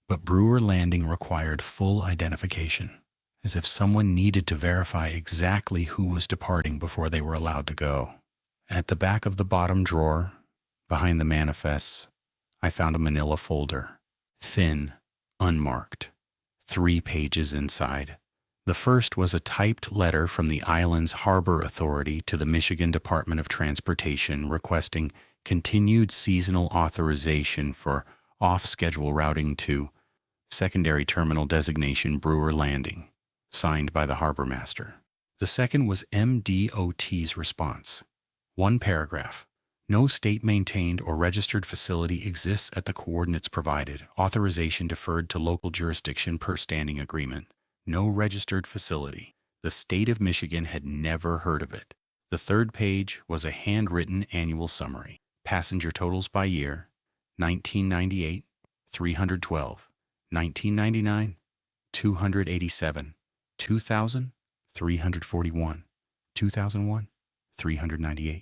But Brewer Landing required full identification, as if someone needed to verify exactly who was departing before they were allowed to go. At the back of the bottom drawer, behind the manifests, I found a manila folder. Thin, unmarked. 3 pages inside. The first was a typed letter from the island's harbor authority to the Michigan Department of Transportation requesting continued seasonal authorization for off-schedule routing to secondary terminal designation Brewer Landing, signed by the harbor master. The second was MDOT's response. 1 paragraph. No state-maintained or registered facility exists at the coordinates provided. Authorization deferred to local jurisdiction per standing agreement. No registered facility. The state of Michigan had never heard of it. The third page was a handwritten annual summary. Passenger totals by year. 1998, 312. 1999, 287. 2000, 341. 2001, 398.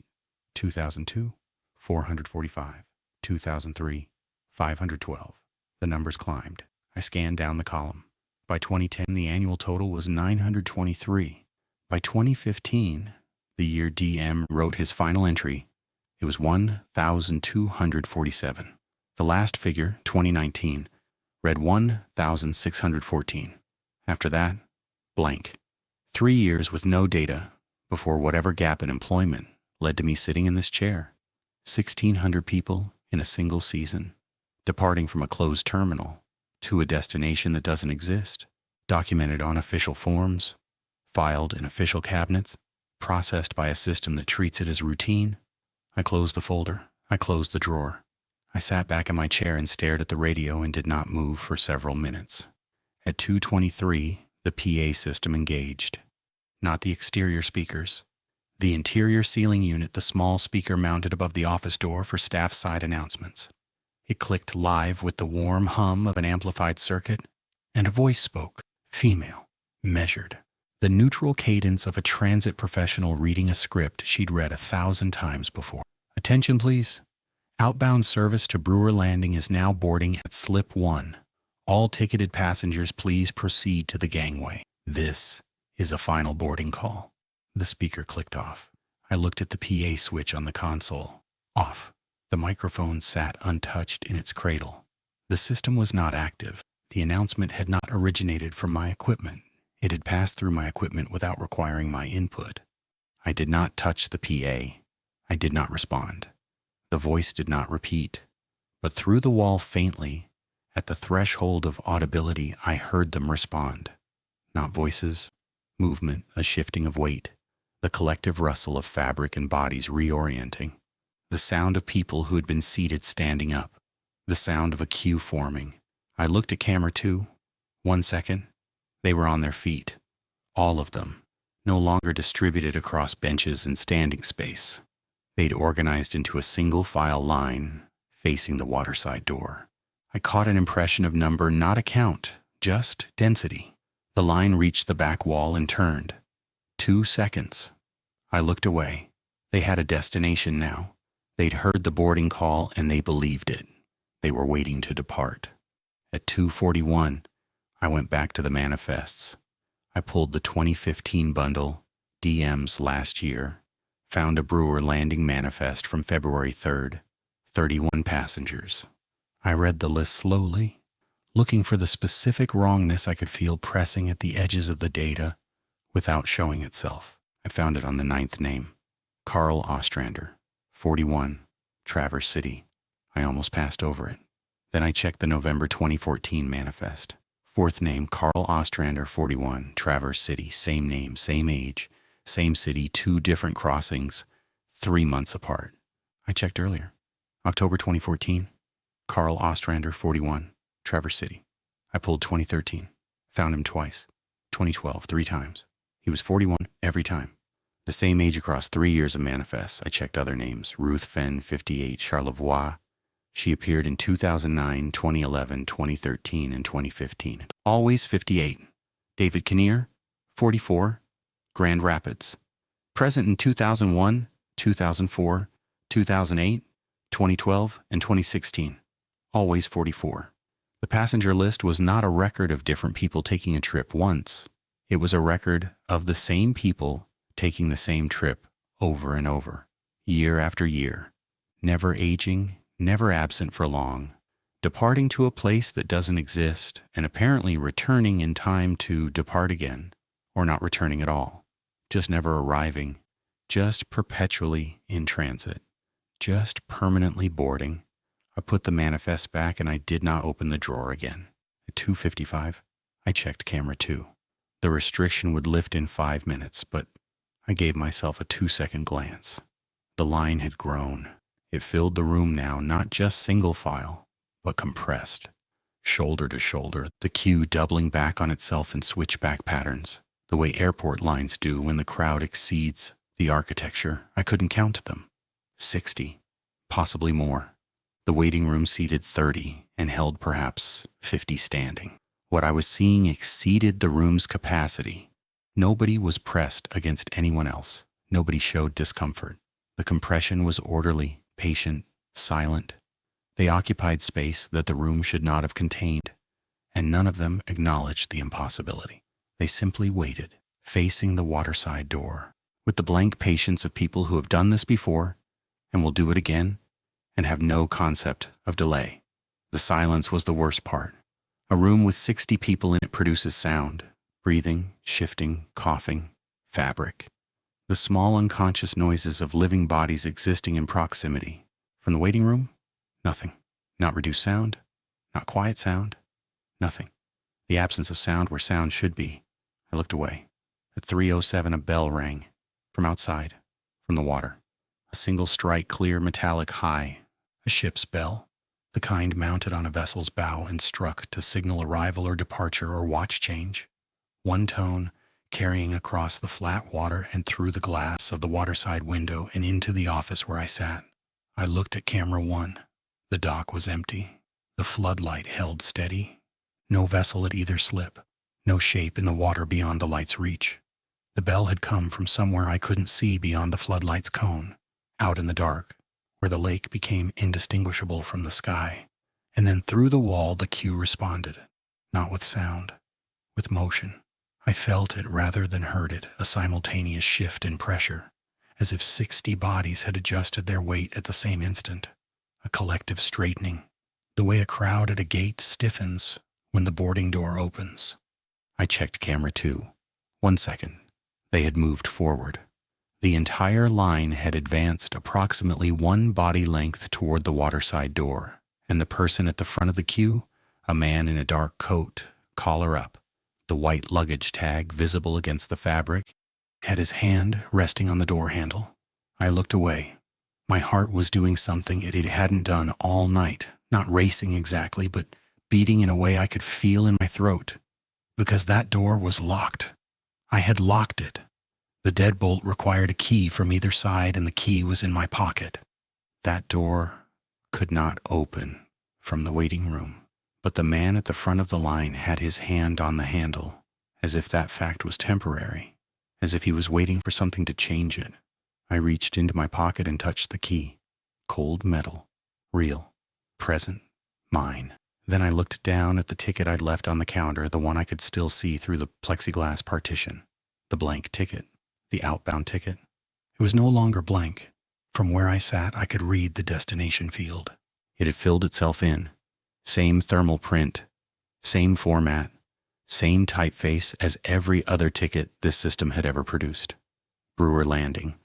2002, 445. 2003, 512. The numbers climbed. I scanned down the column. By 2010, the annual total was 923. By 2015, the year DM wrote his final entry, it was 1,247. The last figure, 2019, read 1,614. After that, blank. 3 years with no data before whatever gap in employment led to me sitting in this chair. 1,600 people in a single season, departing from a closed terminal to a destination that doesn't exist, documented on official forms, filed in official cabinets, processed by a system that treats it as routine. I closed the folder. I closed the drawer. I sat back in my chair and stared at the radio and did not move for several minutes. At 2:23, the PA system engaged. Not the exterior speakers. The interior ceiling unit, the small speaker mounted above the office door for staff-side announcements. It clicked live with the warm hum of an amplified circuit, and a voice spoke, female, measured. The neutral cadence of a transit professional reading a script she'd read 1,000 times before. Attention, please. Outbound service to Brewer Landing is now boarding at Slip 1. All ticketed passengers please proceed to the gangway. This is a final boarding call. The speaker clicked off. I looked at the PA switch on the console. Off. The microphone sat untouched in its cradle. The system was not active. The announcement had not originated from my equipment. It had passed through my equipment without requiring my input. I did not touch the PA. I did not respond. The voice did not repeat. But through the wall faintly, at the threshold of audibility, I heard them respond. Not voices, movement, a shifting of weight, the collective rustle of fabric and bodies reorienting, the sound of people who had been seated standing up, the sound of a queue forming. I looked at camera 2. 1 second. They were on their feet. All of them, no longer distributed across benches and standing space. They'd organized into a single file line facing the waterside door. I caught an impression of number, not a count, just density. The line reached the back wall and turned. 2 seconds. I looked away. They had a destination now. They'd heard the boarding call and they believed it. They were waiting to depart. At 2:41, I went back to the manifests. I pulled the 2015 bundle, DMs last year, found a Brewer Landing manifest from February 3rd, 31 passengers. I read the list slowly, looking for the specific wrongness I could feel pressing at the edges of the data without showing itself. I found it on the 9th name, Carl Ostrander, 41, Traverse City. I almost passed over it. Then I checked the November 2014 manifest. 4th name, Carl Ostrander, 41, Traverse City. Same name, same age, same city, 2 different crossings, 3 months apart. I checked earlier. October 2014, Carl Ostrander, 41, Traverse City. I pulled 2013. Found him twice. 2012, 3 times. He was 41 every time. The same age across 3 years of manifests. I checked other names. Ruth Fenn, 58, Charlevoix. She appeared in 2009, 2011, 2013, and 2015. Always 58. David Kinnear, 44, Grand Rapids. Present in 2001, 2004, 2008, 2012, and 2016. Always 44. The passenger list was not a record of different people taking a trip once. It was a record of the same people taking the same trip over and over, year after year, never aging, never absent for long, departing to a place that doesn't exist, and apparently returning in time to depart again, or not returning at all, just never arriving, just perpetually in transit, just permanently boarding. I put the manifest back and I did not open the drawer again. At 2:55, I checked camera 2. The restriction would lift in 5 minutes, but I gave myself a 2-second glance. The line had grown. It filled the room now, not just single file, but compressed, shoulder to shoulder, the queue doubling back on itself in switchback patterns, the way airport lines do when the crowd exceeds the architecture. I couldn't count them. 60, possibly more. The waiting room seated 30 and held perhaps 50 standing. What I was seeing exceeded the room's capacity. Nobody was pressed against anyone else. Nobody showed discomfort. The compression was orderly, patient, silent. They occupied space that the room should not have contained, and none of them acknowledged the impossibility. They simply waited, facing the waterside door, with the blank patience of people who have done this before and will do it again and have no concept of delay. The silence was the worst part. A room with 60 people in it produces sound, breathing, shifting, coughing, fabric. The small unconscious noises of living bodies existing in proximity. From the waiting room, nothing. Not reduced sound, not quiet sound, nothing. The absence of sound where sound should be. I looked away. At 3:07 a bell rang. From outside, from the water. A single strike, clear, metallic, high. A ship's bell. The kind mounted on a vessel's bow and struck to signal arrival or departure or watch change. One tone, carrying across the flat water and through the glass of the waterside window and into the office where I sat. I looked at camera 1. The dock was empty. The floodlight held steady. No vessel at either slip. No shape in the water beyond the light's reach. The bell had come from somewhere I couldn't see beyond the floodlight's cone, out in the dark, where the lake became indistinguishable from the sky. And then through the wall the queue responded, not with sound, with motion. I felt it rather than heard it, a simultaneous shift in pressure, as if 60 bodies had adjusted their weight at the same instant, a collective straightening, the way a crowd at a gate stiffens when the boarding door opens. I checked camera 2. 1 second. They had moved forward. The entire line had advanced approximately 1 body length toward the waterside door, and the person at the front of the queue, a man in a dark coat, collar up, the white luggage tag visible against the fabric, had his hand resting on the door handle. I looked away. My heart was doing something it hadn't done all night, not racing exactly, but beating in a way I could feel in my throat, because that door was locked. I had locked it. The deadbolt required a key from either side, and the key was in my pocket. That door could not open from the waiting room, but the man at the front of the line had his hand on the handle, as if that fact was temporary, as if he was waiting for something to change it. I reached into my pocket and touched the key. Cold metal. Real. Present. Mine. Then I looked down at the ticket I'd left on the counter, the one I could still see through the plexiglass partition. The blank ticket. The outbound ticket. It was no longer blank. From where I sat, I could read the destination field. It had filled itself in. Same thermal print. Same format. Same typeface as every other ticket this system had ever produced. Brewer Landing.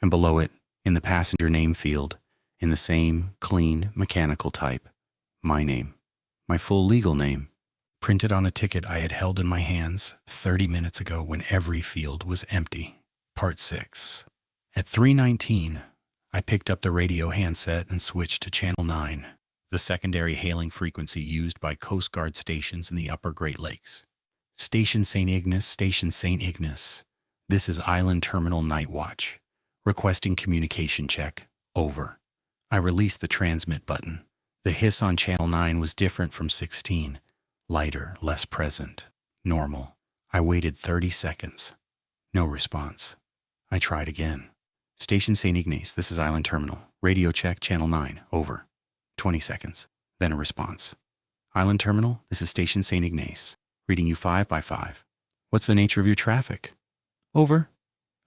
And below it, in the passenger name field, in the same clean mechanical type, my name. My full legal name, printed on a ticket I had held in my hands 30 minutes ago when every field was empty. Part 6. At 3:19, I picked up the radio handset and switched to Channel 9, the secondary hailing frequency used by Coast Guard stations in the upper Great Lakes. Station St. Ignace, Station St. Ignace. This is Island Terminal Night Watch. Requesting communication check. Over. I released the transmit button. The hiss on Channel 9 was different from 16. Lighter, less present. Normal. I waited 30 seconds. No response. I tried again. Station St. Ignace, this is Island Terminal. Radio check, Channel 9. Over. 20 seconds. Then a response. Island Terminal, this is Station St. Ignace. Reading you 5 by 5. What's the nature of your traffic? Over.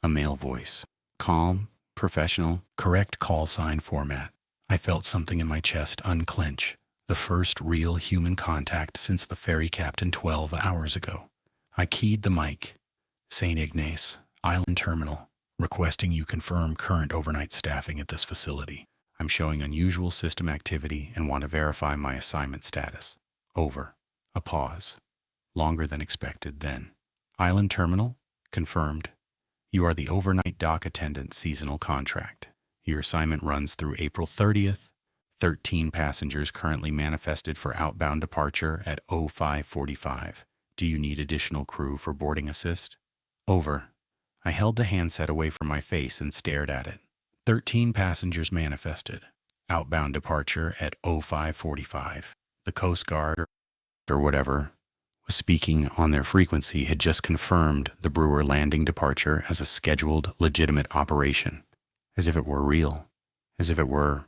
A male voice. Calm, professional, correct call sign format. I felt something in my chest unclench, the first real human contact since the ferry captain 12 hours ago. I keyed the mic. St. Ignace, Island Terminal, requesting you confirm current overnight staffing at this facility. I'm showing unusual system activity and want to verify my assignment status. Over. A pause. Longer than expected then. Island Terminal, confirmed. You are the overnight dock attendant seasonal contract. Your assignment runs through April 30th. 13 passengers currently manifested for outbound departure at 05:45. Do you need additional crew for boarding assist? Over. I held the handset away from my face and stared at it. 13 passengers manifested. Outbound departure at 05:45. The Coast Guard or whatever was speaking on their frequency had just confirmed the Brewer Landing departure as a scheduled, legitimate operation. As if it were real. As if it were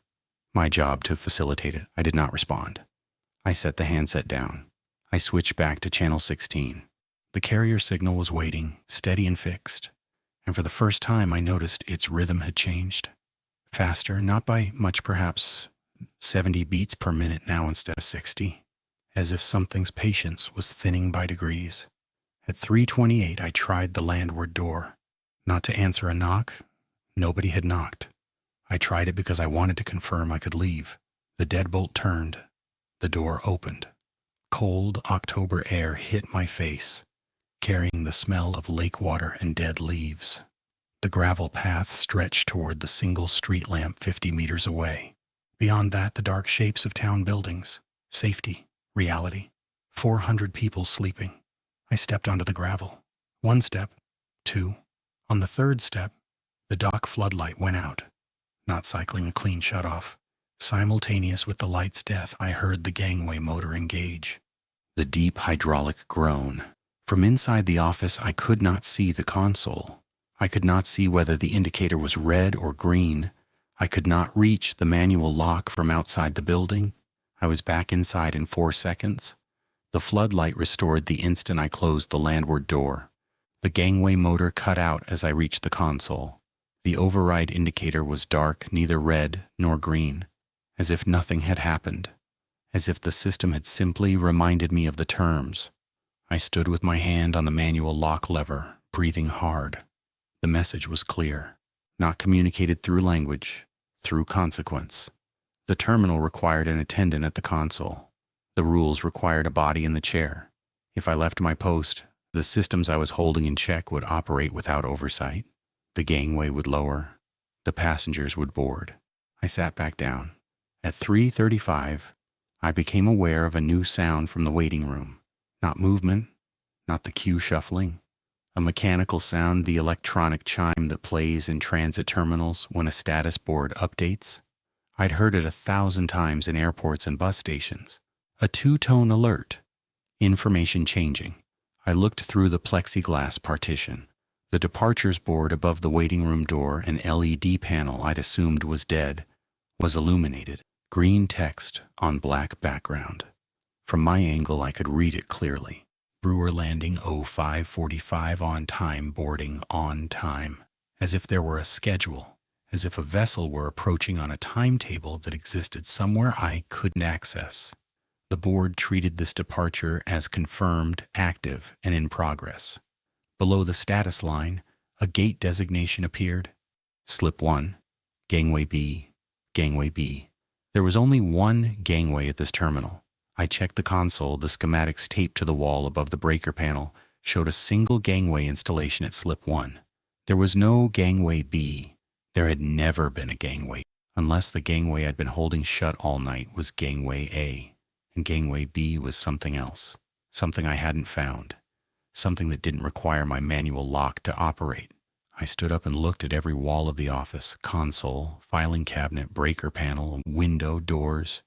my job to facilitate it. I did not respond. I set the handset down. I switched back to Channel 16. The carrier signal was waiting, steady and fixed. And for the first time I noticed its rhythm had changed. Faster, not by much, perhaps 70 beats per minute now instead of 60. As if something's patience was thinning by degrees. At 3:28 I tried the landward door. Not to answer a knock. Nobody had knocked. I tried it because I wanted to confirm I could leave. The deadbolt turned. The door opened. Cold October air hit my face, carrying the smell of lake water and dead leaves. The gravel path stretched toward the single street lamp 50 meters away. Beyond that, the dark shapes of town buildings. Safety. Reality. 400 people sleeping. I stepped onto the gravel. 1 step. 2. On the 3rd step, the dock floodlight went out, not cycling a clean shutoff. Simultaneous with the light's death, I heard the gangway motor engage. The deep hydraulic groan. From inside the office, I could not see the console. I could not see whether the indicator was red or green. I could not reach the manual lock from outside the building. I was back inside in 4 seconds. The floodlight restored the instant I closed the landward door. The gangway motor cut out as I reached the console. The override indicator was dark, neither red nor green, as if nothing had happened, as if the system had simply reminded me of the terms. I stood with my hand on the manual lock lever, breathing hard. The message was clear, not communicated through language, through consequence. The terminal required an attendant at the console. The rules required a body in the chair. If I left my post, the systems I was holding in check would operate without oversight. The gangway would lower. The passengers would board. I sat back down. At 3:35, I became aware of a new sound from the waiting room. Not movement, not the queue shuffling. A mechanical sound, the electronic chime that plays in transit terminals when a status board updates. I'd heard it 1,000 times in airports and bus stations. A 2-tone alert. Information changing. I looked through the plexiglass partition. The departures board above the waiting room door, an LED panel I'd assumed was dead, was illuminated. Green text on black background. From my angle, I could read it clearly. Brewer Landing 05:45 on time, boarding on time. As if there were a schedule, as if a vessel were approaching on a timetable that existed somewhere I couldn't access. The board treated this departure as confirmed, active, and in progress. Below the status line, a gate designation appeared. Slip 1, Gangway B, Gangway B. There was only one gangway at this terminal. I checked the console. The schematics taped to the wall above the breaker panel showed a single gangway installation at Slip 1. There was no Gangway B. There had never been a gangway, unless the gangway I'd been holding shut all night was Gangway A, and Gangway B was something else, something I hadn't found, something that didn't require my manual lock to operate. I stood up and looked at every wall of the office, console, filing cabinet, breaker panel, window, doors.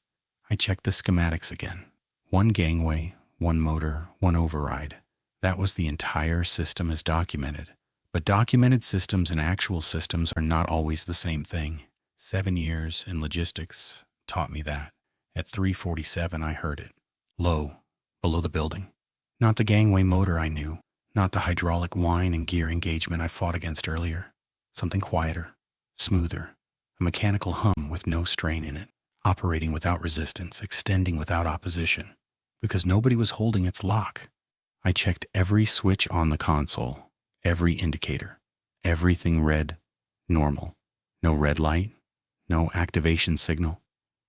I checked the schematics again. One gangway, one motor, one override. That was the entire system as documented. But documented systems and actual systems are not always the same thing. 7 years in logistics taught me that. At 3:47, I heard it. Low, below the building. Not the gangway motor I knew. Not the hydraulic whine and gear engagement I fought against earlier. Something quieter, smoother. A mechanical hum with no strain in it. Operating without resistance, extending without opposition. Because nobody was holding its lock. I checked every switch on the console, every indicator. Everything read normal. No red light, no activation signal.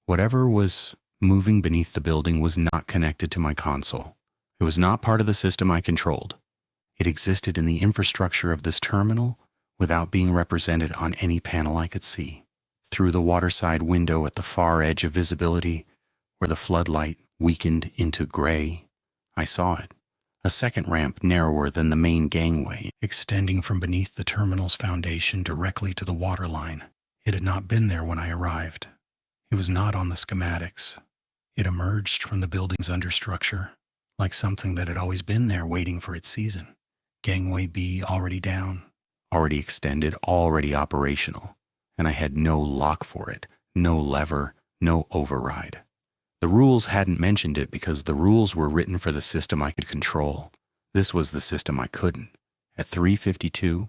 Whatever was moving beneath the building was not connected to my console. It was not part of the system I controlled. It existed in the infrastructure of this terminal without being represented on any panel I could see. Through the waterside window at the far edge of visibility, where the floodlight weakened into gray, I saw it. A second ramp narrower than the main gangway, extending from beneath the terminal's foundation directly to the waterline. It had not been there when I arrived. It was not on the schematics. It emerged from the building's understructure, like something that had always been there waiting for its season. Gangway B already down, already extended, already operational. And I had no lock for it, no lever, no override. The rules hadn't mentioned it because the rules were written for the system I could control. This was the system I couldn't. At 3:52,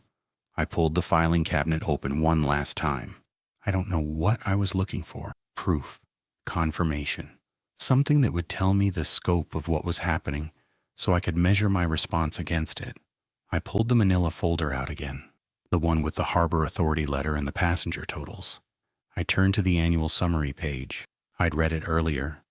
I pulled the filing cabinet open one last time. I don't know what I was looking for. Proof, confirmation, something that would tell me the scope of what was happening so I could measure my response against it. I pulled the manila folder out again. The one with the Harbor Authority letter and the passenger totals. I turned to the annual summary page. I'd read it earlier.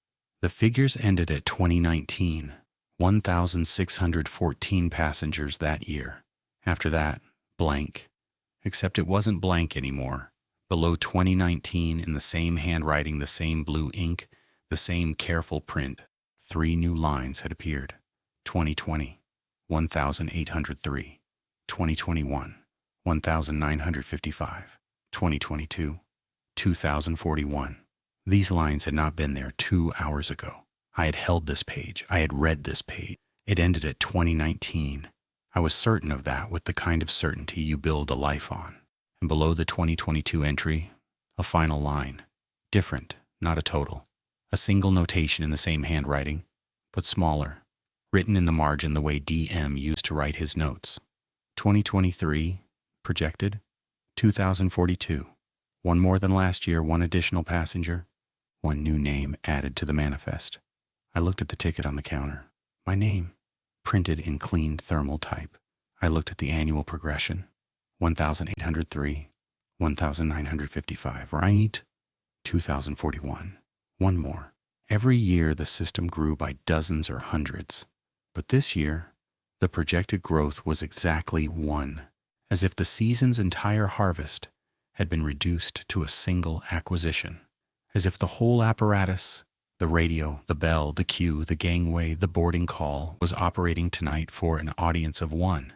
The figures ended at 2019, 1,614 passengers that year. After that, blank. Except it wasn't blank anymore. Below 2019, in the same handwriting, the same blue ink, the same careful print, 3 new lines had appeared. 2020, 1,803. 2021. 1,955, 2022, 2,041. These lines had not been there 2 hours ago. I had held this page. I had read this page. It ended at 2019. I was certain of that with the kind of certainty you build a life on. And below the 2022 entry, a final line. Different, not a total. A single notation in the same handwriting, but smaller. Written in the margin the way DM used to write his notes. 2023, projected, 2,042. One more than last year, one additional passenger, one new name added to the manifest. I looked at the ticket on the counter. My name, printed in clean thermal type. I looked at the annual progression. 1,803, 1,955, right? 2,041. One more. Every year the system grew by dozens or hundreds. But this year, the projected growth was exactly 1, as if the season's entire harvest had been reduced to a single acquisition, as if the whole apparatus, the radio, the bell, the queue, the gangway, the boarding call, was operating tonight for an audience of 1.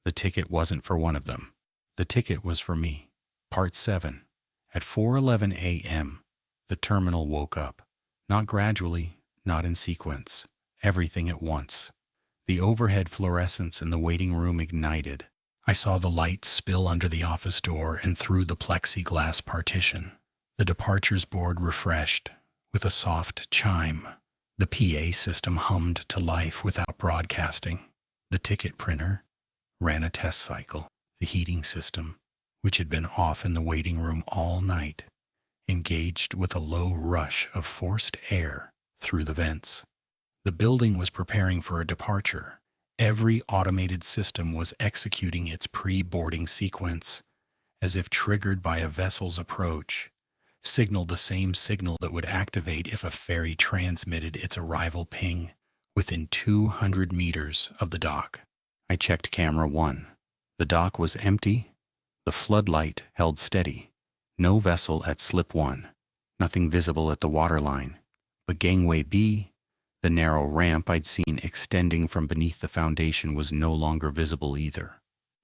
The ticket wasn't for one of them. The ticket was for me. Part 7. At 4:11 a.m., the terminal woke up. Not gradually, not in sequence. Everything at once. The overhead fluorescence in the waiting room ignited. I saw the light spill under the office door and through the plexiglass partition. The departures board refreshed with a soft chime. The PA system hummed to life without broadcasting. The ticket printer ran a test cycle. The heating system, which had been off in the waiting room all night, engaged with a low rush of forced air through the vents. The building was preparing for a departure. Every automated system was executing its pre-boarding sequence, as if triggered by a vessel's approach, signaled the same signal that would activate if a ferry transmitted its arrival ping within 200 meters of the dock. I checked camera 1. The dock was empty. The floodlight held steady. No vessel at slip 1. Nothing visible at the waterline. But gangway B, the narrow ramp I'd seen extending from beneath the foundation, was no longer visible either.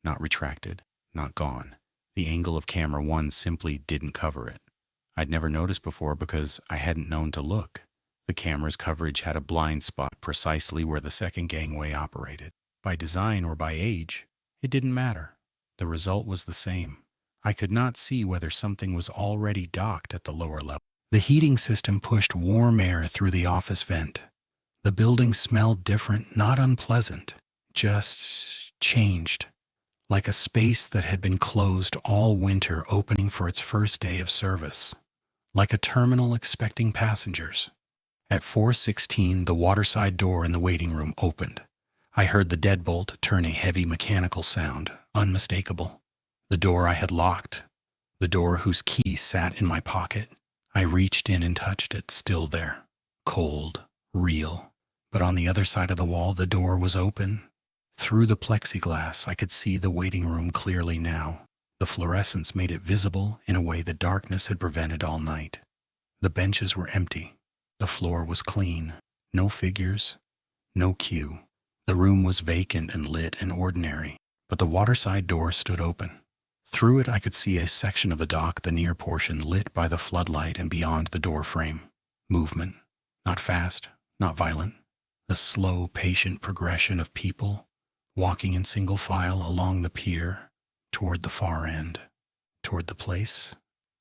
Not retracted, not gone. The angle of camera 1 simply didn't cover it. I'd never noticed before because I hadn't known to look. The camera's coverage had a blind spot precisely where the second gangway operated. By design or by age, it didn't matter. The result was the same. I could not see whether something was already docked at the lower level. The heating system pushed warm air through the office vent. The building smelled different, not unpleasant, just changed, like a space that had been closed all winter opening for its first day of service, like a terminal expecting passengers. At 4:16, the waterside door in the waiting room opened. I heard the deadbolt turn a heavy mechanical sound, unmistakable. The door I had locked, the door whose key sat in my pocket. I reached in and touched it, still there, cold, real. But on the other side of the wall, the door was open. Through the plexiglass, I could see the waiting room clearly now. The fluorescence made it visible in a way the darkness had prevented all night. The benches were empty. The floor was clean. No figures, no queue. The room was vacant and lit and ordinary, but the waterside door stood open. Through it I could see a section of the dock, the near portion lit by the floodlight, and beyond the door frame. Movement. Not fast, not violent. The slow, patient progression of people walking in single file along the pier toward the far end, toward the place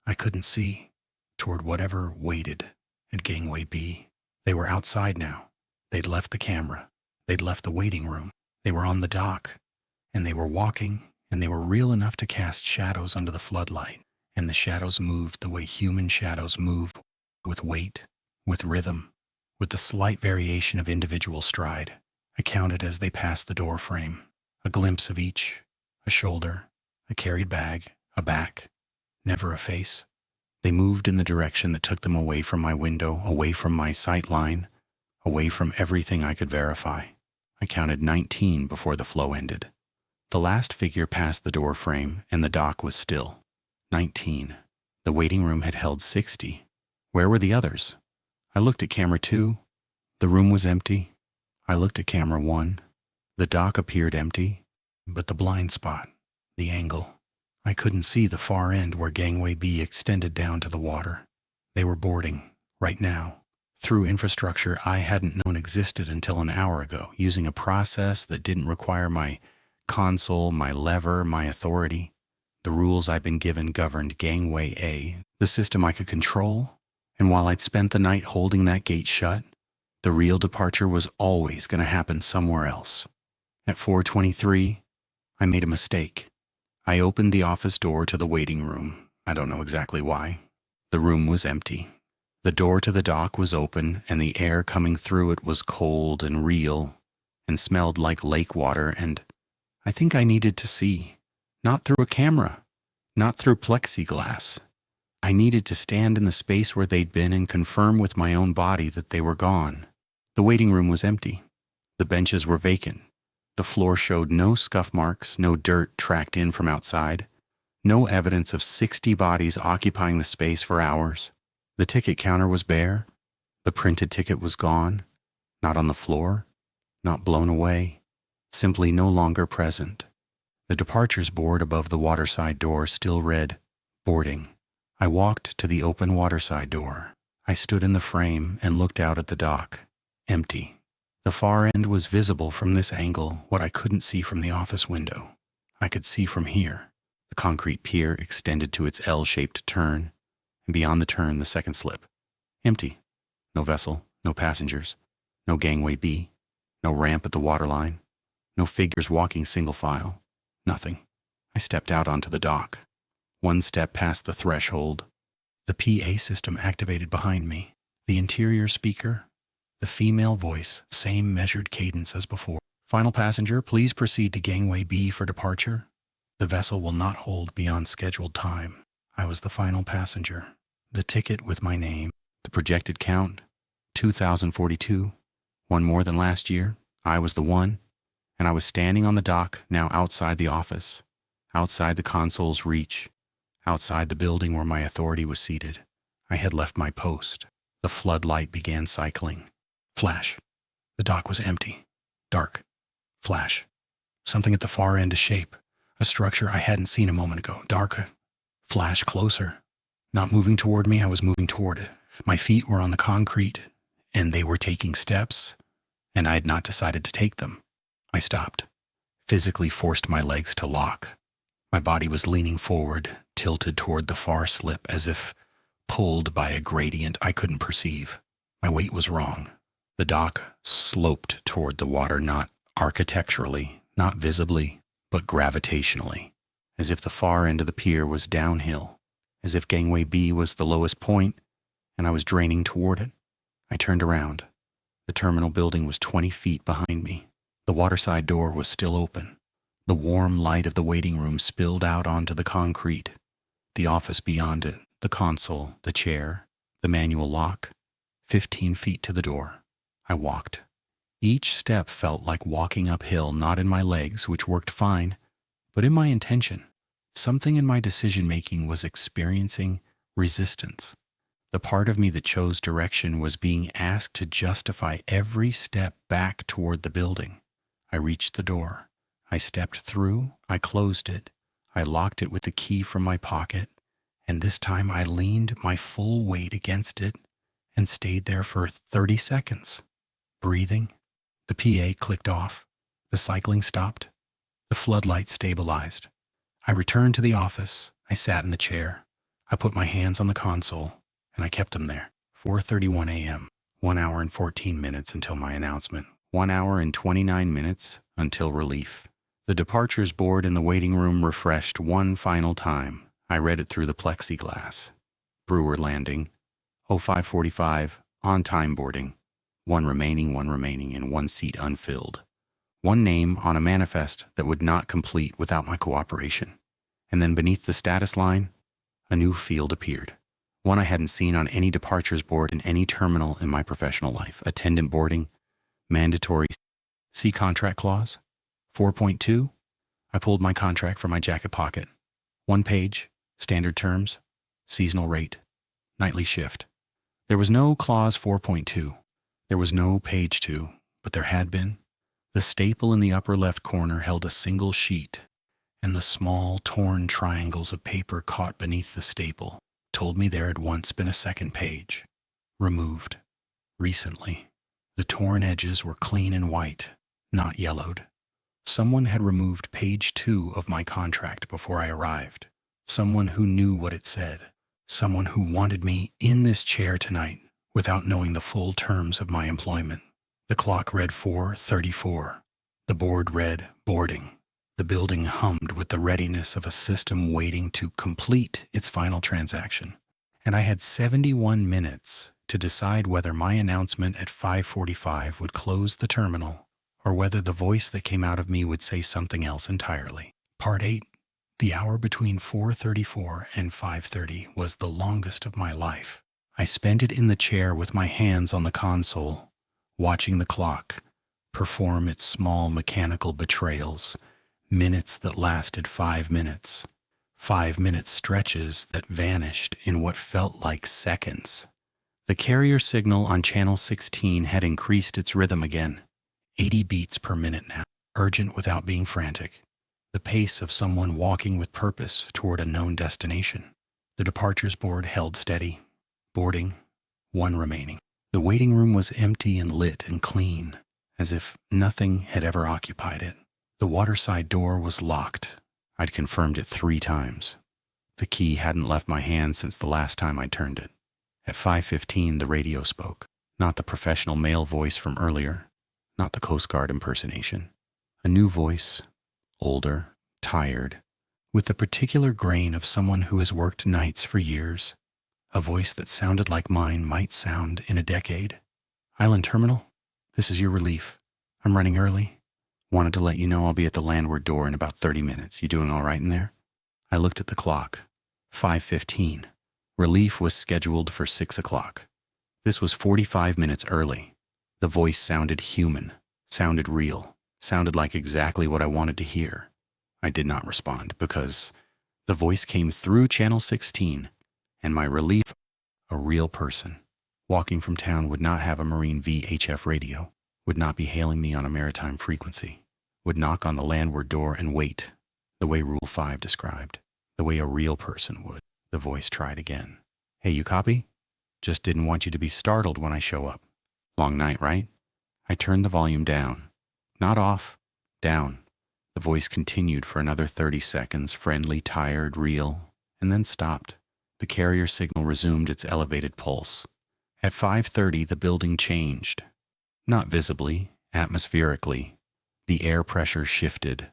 I couldn't see, toward whatever waited at gangway B. They were outside now. They'd left the camera. They'd left the waiting room. They were on the dock, and they were walking, and they were real enough to cast shadows under the floodlight, and the shadows moved the way human shadows move, with weight, with rhythm, with the slight variation of individual stride. I counted as they passed the door frame, a glimpse of each, a shoulder, a carried bag, a back, never a face. They moved in the direction that took them away from my window, away from my sight line, away from everything I could verify. I counted 19 before the flow ended. The last figure passed the door frame, and the dock was still. 19. The waiting room had held 60. Where were the others? I looked at camera 2. The room was empty. I looked at camera 1. The dock appeared empty, but the blind spot, the angle. I couldn't see the far end where gangway B extended down to the water. They were boarding, right now, through infrastructure I hadn't known existed until an hour ago, using a process that didn't require my console, my lever, my authority. The rules I'd been given governed gangway A, the system I could control, and while I'd spent the night holding that gate shut, the real departure was always going to happen somewhere else. At 4:23, I made a mistake. I opened the office door to the waiting room. I don't know exactly why. The room was empty. The door to the dock was open, and the air coming through it was cold and real, and smelled like lake water, and I think I needed to see. Not through a camera, not through plexiglass. I needed to stand in the space where they'd been and confirm with my own body that they were gone. The waiting room was empty. The benches were vacant. The floor showed no scuff marks, no dirt tracked in from outside, no evidence of 60 bodies occupying the space for hours. The ticket counter was bare. The printed ticket was gone, not on the floor, not blown away, simply no longer present. The departures board above the waterside door still read, "Boarding." I walked to the open waterside door. I stood in the frame and looked out at the dock, empty. The far end was visible from this angle, what I couldn't see from the office window. I could see from here. The concrete pier extended to its L-shaped turn, and beyond the turn the second slip. Empty. No vessel, no passengers. No gangway B. No ramp at the waterline. No figures walking single file. Nothing. I stepped out onto the dock. One step past the threshold. The PA system activated behind me. The interior speaker. The female voice, same measured cadence as before. Final passenger, please proceed to gangway B for departure. The vessel will not hold beyond scheduled time. I was the final passenger. The ticket with my name. The projected count, 2,042. One more than last year. I was the one. And I was standing on the dock, now outside the office. Outside the console's reach. Outside the building where my authority was seated. I had left my post. The floodlight began cycling. Flash. The dock was empty. Dark. Flash. Something at the far end of shape. A structure I hadn't seen a moment ago. Dark. Flash closer. Not moving toward me, I was moving toward it. My feet were on the concrete, and they were taking steps, and I had not decided to take them. I stopped. Physically forced my legs to lock. My body was leaning forward, tilted toward the far slip as if pulled by a gradient I couldn't perceive. My weight was wrong. The dock sloped toward the water, not architecturally, not visibly, but gravitationally, as if the far end of the pier was downhill, as if gangway B was the lowest point, and I was draining toward it. I turned around. The terminal building was 20 feet behind me. The waterside door was still open. The warm light of the waiting room spilled out onto the concrete. The office beyond it, the console, the chair, the manual lock, 15 feet to the door. I walked. Each step felt like walking uphill, not in my legs, which worked fine, but in my intention. Something in my decision-making was experiencing resistance. The part of me that chose direction was being asked to justify every step back toward the building. I reached the door. I stepped through. I closed it. I locked it with the key from my pocket, and this time I leaned my full weight against it and stayed there for 30 seconds, breathing. The PA clicked off. The cycling stopped. The floodlight stabilized. I returned to the office. I sat in the chair. I put my hands on the console, and I kept them there. 4:31 a.m., 1 hour and 14 minutes until my announcement. 1 hour and 29 minutes until relief. The departures board in the waiting room refreshed one final time. I read it through the plexiglass. Brewer Landing, 0545, on-time boarding. One remaining, and one seat unfilled. One name on a manifest that would not complete without my cooperation. And then beneath the status line, a new field appeared. One I hadn't seen on any departures board in any terminal in my professional life. Attendant boarding, mandatory. See contract clause. 4.2. I pulled my contract from my jacket pocket. 1 page, standard terms, seasonal rate, nightly shift. There was no clause 4.2. There was no page 2, but there had been. The staple in the upper left corner held a single sheet, and the small, torn triangles of paper caught beneath the staple told me there had once been a second page. Removed. Recently. The torn edges were clean and white, not yellowed. Someone had removed page 2 of my contract before I arrived. Someone who knew what it said. Someone who wanted me in this chair tonight without knowing the full terms of my employment. The clock read 4:34. The board read boarding. The building hummed with the readiness of a system waiting to complete its final transaction. And I had 71 minutes to decide whether my announcement at 5:45 would close the terminal or whether the voice that came out of me would say something else entirely. Part 8. The hour between 4:34 and 5:30 was the longest of my life. I spent it in the chair with my hands on the console, watching the clock perform its small mechanical betrayals, minutes that lasted 5 minutes, 5-minute stretches that vanished in what felt like seconds. The carrier signal on channel 16 had increased its rhythm again, 80 beats per minute now, urgent without being frantic, the pace of someone walking with purpose toward a known destination. The departures board held steady. Boarding, one remaining. The waiting room was empty and lit and clean, as if nothing had ever occupied it. The waterside door was locked. I'd confirmed it 3 times. The key hadn't left my hand since the last time I turned it. At 5:15, the radio spoke. Not the professional male voice from earlier, not the Coast Guard impersonation. A new voice, older, tired, with the particular grain of someone who has worked nights for years. A voice that sounded like mine might sound in a decade. Island Terminal, this is your relief. I'm running early. Wanted to let you know I'll be at the landward door in about 30 minutes. You doing all right in there? I looked at the clock. 5:15. Relief was scheduled for 6 o'clock. This was 45 minutes early. The voice sounded human, sounded real, sounded like exactly what I wanted to hear. I did not respond because the voice came through Channel 16, and my relief, a real person, walking from town, would not have a Marine VHF radio, would not be hailing me on a maritime frequency, would knock on the landward door and wait, the way Rule 5 described, the way a real person would. The voice tried again. Hey, you copy? Just didn't want you to be startled when I show up. Long night, right? I turned the volume down. Not off, down. The voice continued for another 30 seconds, friendly, tired, real, and then stopped. The carrier signal resumed its elevated pulse. At 5:30, the building changed. Not visibly, atmospherically. The air pressure shifted.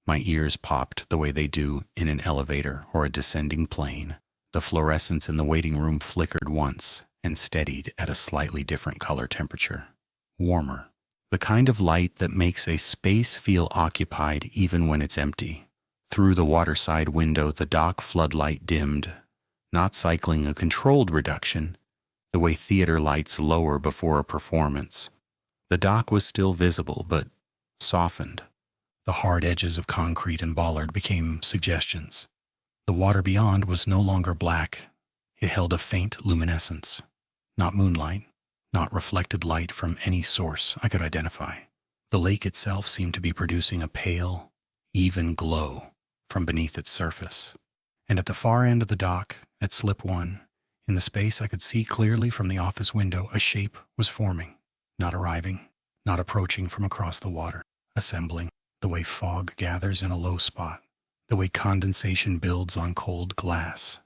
My ears popped the way they do in an elevator or a descending plane. The fluorescence in the waiting room flickered once and steadied at a slightly different color temperature. Warmer. The kind of light that makes a space feel occupied even when it's empty. Through the waterside window, the dock floodlight dimmed, not cycling a controlled reduction, the way theater lights lower before a performance. The dock was still visible, but softened. The hard edges of concrete and bollard became suggestions. The water beyond was no longer black. It held a faint luminescence. Not moonlight, not reflected light from any source I could identify. The lake itself seemed to be producing a pale, even glow from beneath its surface. And at the far end of the dock, at slip 1, in the space I could see clearly from the office window, a shape was forming, not arriving, not approaching from across the water, assembling, the way fog gathers in a low spot, the way condensation builds on cold glass.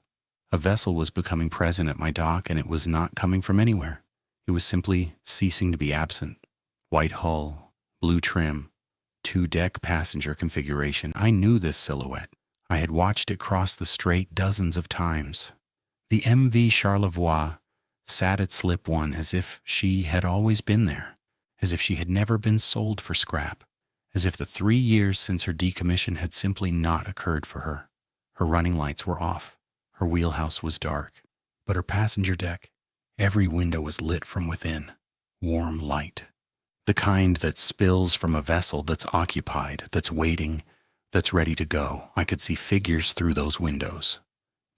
A vessel was becoming present at my dock, and it was not coming from anywhere. It was simply ceasing to be absent. White hull, blue trim, 2-deck passenger configuration. I knew this silhouette. I had watched it cross the strait dozens of times. The MV Charlevoix sat at slip 1 as if she had always been there, as if she had never been sold for scrap, as if the 3 years since her decommission had simply not occurred for her. Her running lights were off. Her wheelhouse was dark. But her passenger deck, every window was lit from within. Warm light. The kind that spills from a vessel that's occupied, that's waiting, that's ready to go. I could see figures through those windows.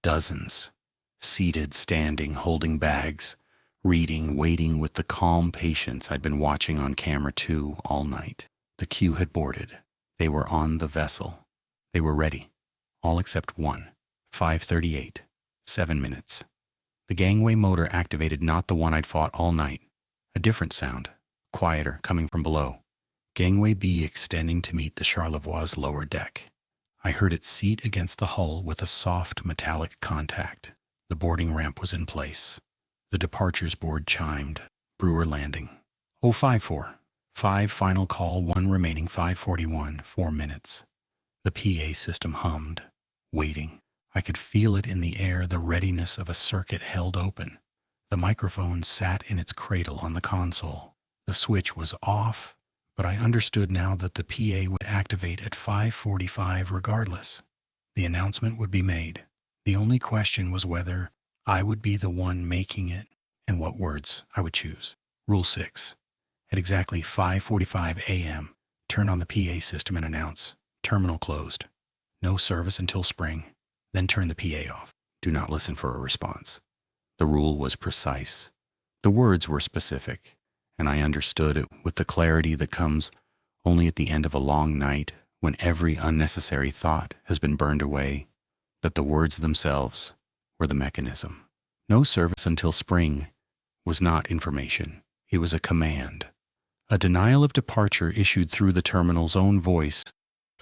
Dozens. Seated, standing, holding bags, reading, waiting with the calm patience I'd been watching on camera 2 all night. The queue had boarded. They were on the vessel. They were ready. All except one. 5:38. 7 minutes. The gangway motor activated, not the one I'd fought all night. A different sound, quieter, coming from below. Gangway B extending to meet the Charlevoix's lower deck. I heard it seat against the hull with a soft metallic contact. The boarding ramp was in place. The departures board chimed. Brewer Landing. 054. 5 final call, 1 remaining. 5:41. 4 minutes. The PA system hummed. Waiting. I could feel it in the air, the readiness of a circuit held open. The microphone sat in its cradle on the console. The switch was off, but I understood now that the PA would activate at 5:45 regardless. The announcement would be made. The only question was whether I would be the one making it and what words I would choose. Rule 6. At exactly 5:45 a.m., turn on the PA system and announce, terminal closed. No service until spring. Then turn the PA off. Do not listen for a response. The rule was precise. The words were specific, and I understood it with the clarity that comes only at the end of a long night when every unnecessary thought has been burned away, that the words themselves were the mechanism. No service until spring was not information. It was a command. A denial of departure issued through the terminal's own voice,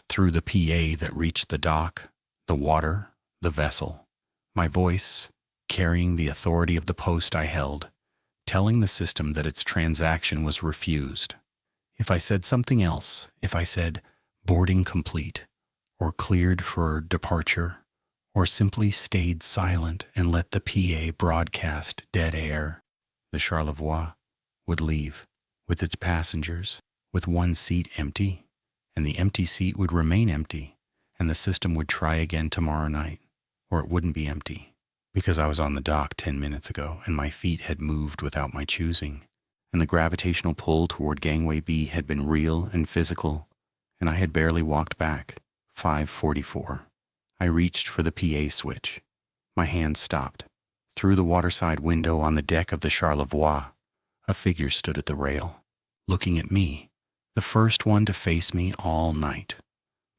through the PA that reached the dock, the water, the vessel. My voice, carrying the authority of the post I held, telling the system that its transaction was refused. If I said something else, if I said boarding complete, or cleared for departure, or simply stayed silent and let the PA broadcast dead air, the Charlevoix would leave, with its passengers, with one seat empty, and the empty seat would remain empty, and the system would try again tomorrow night, or it wouldn't be empty, because I was on the dock 10 minutes ago, and my feet had moved without my choosing, and the gravitational pull toward gangway B had been real and physical, and I had barely walked back. 5:44. I reached for the PA switch. My hand stopped. Through the waterside window on the deck of the Charlevoix, a figure stood at the rail, looking at me, the first one to face me all night.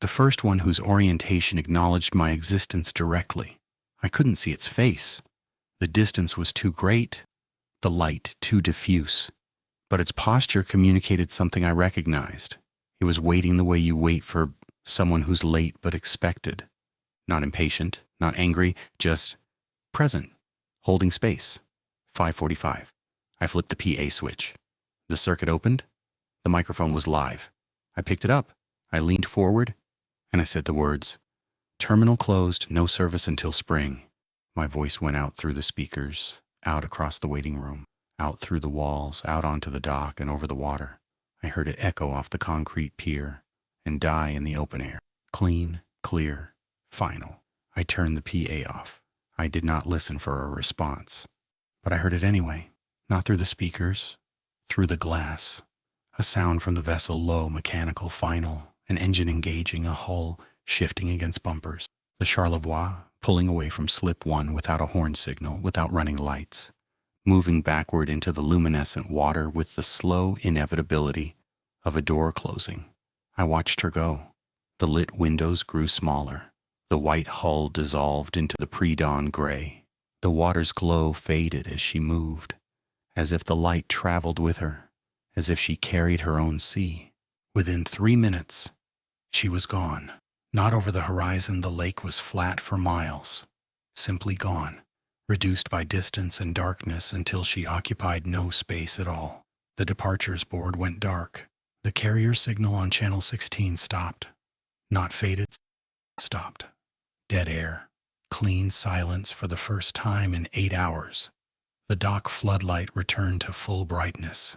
The first one whose orientation acknowledged my existence directly. I couldn't see its face. The distance was too great, the light too diffuse. But its posture communicated something I recognized. It was waiting the way you wait for someone who's late but expected. Not impatient, not angry, just present, holding space. 5:45. I flipped the PA switch. The circuit opened. The microphone was live. I picked it up. I leaned forward, and I said the words, "Terminal closed, no service until spring." My voice went out through the speakers, out across the waiting room, out through the walls, out onto the dock and over the water. I heard it echo off the concrete pier and die in the open air. Clean, clear, final. I turned the PA off. I did not listen for a response. But I heard it anyway, not through the speakers, through the glass. A sound from the vessel, low, mechanical, final, an engine engaging, a hull shifting against bumpers. The Charlevoix pulling away from slip one without a horn signal, without running lights, moving backward into the luminescent water with the slow inevitability of a door closing. I watched her go. The lit windows grew smaller. The white hull dissolved into the pre-dawn gray. The water's glow faded as she moved, as if the light traveled with her, as if she carried her own sea. Within 3 minutes, she was gone. Not over the horizon, the lake was flat for miles. Simply gone, reduced by distance and darkness until she occupied no space at all. The departures board went dark. The carrier signal on Channel 16 stopped. Not faded, stopped. Dead air. Clean silence for the first time in 8 hours. The dock floodlight returned to full brightness.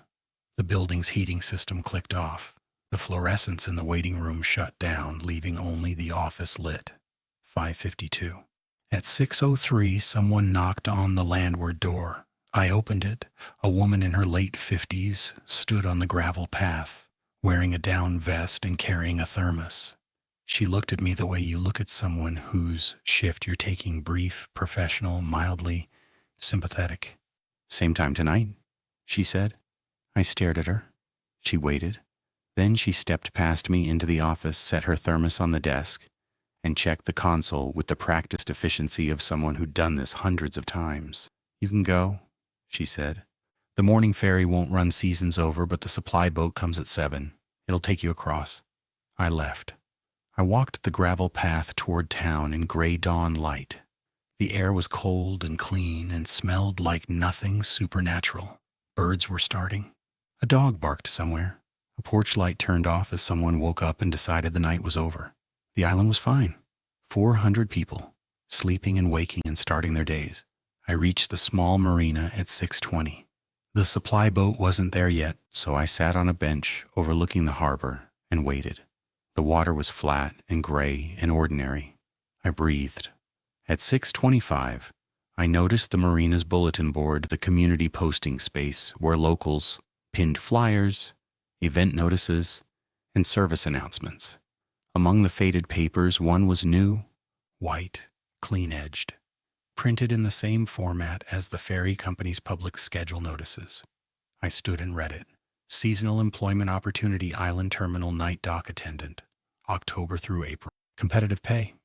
The building's heating system clicked off. The fluorescents in the waiting room shut down, leaving only the office lit. 5:52. At 6:03, someone knocked on the landward door. I opened it. A woman in her late 50s stood on the gravel path, wearing a down vest and carrying a thermos. She looked at me the way you look at someone whose shift you're taking brief, professional, mildly sympathetic. "Same time tonight," she said. I stared at her. She waited. Then she stepped past me into the office, set her thermos on the desk, and checked the console with the practiced efficiency of someone who'd done this hundreds of times. "You can go," she said. "The morning ferry won't run seasons over, but the supply boat comes at 7. It'll take you across." I left. I walked the gravel path toward town in gray dawn light. The air was cold and clean and smelled like nothing supernatural. Birds were starting. A dog barked somewhere. A porch light turned off as someone woke up and decided the night was over. The island was fine. 400 people, sleeping and waking and starting their days. I reached the small marina at 6:20. The supply boat wasn't there yet, so I sat on a bench overlooking the harbor and waited. The water was flat and gray and ordinary. I breathed. At 6:25, I noticed the marina's bulletin board, the community posting space where locals pinned flyers, event notices, and service announcements. Among the faded papers, one was new, white, clean-edged, printed in the same format as the ferry company's public schedule notices. I stood and read it. Seasonal employment opportunity, island terminal night dock attendant, October through April. Competitive pay,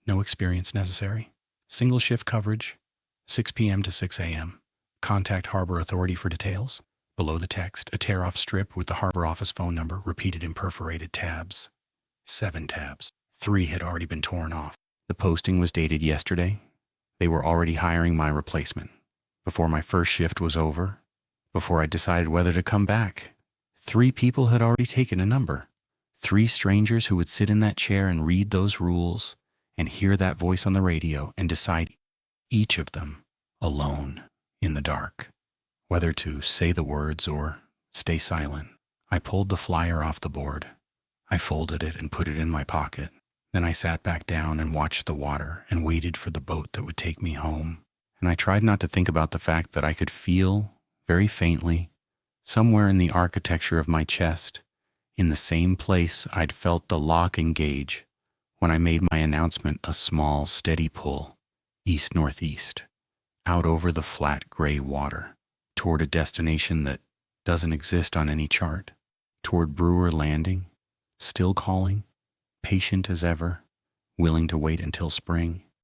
no experience necessary. Single shift coverage, 6 p.m. to 6 a.m. Contact Harbor Authority for details. Below the text, a tear-off strip with the Harbor Office phone number repeated in perforated tabs. 7 tabs. 3 had already been torn off. The posting was dated yesterday. They were already hiring my replacement. Before my first shift was over, before I decided whether to come back. 3 people had already taken a number. 3 strangers who would sit in that chair and read those rules and hear that voice on the radio and decide, each of them, alone, in the dark, whether to say the words or stay silent. I pulled the flyer off the board. I folded it and put it in my pocket. Then I sat back down and watched the water and waited for the boat that would take me home. And I tried not to think about the fact that I could feel, very faintly, somewhere in the architecture of my chest, in the same place I'd felt the lock engage when I made my announcement, a small, steady pull, east-northeast, out over the flat gray water, toward a destination that doesn't exist on any chart, toward Brewer Landing, still calling, patient as ever, willing to wait until spring.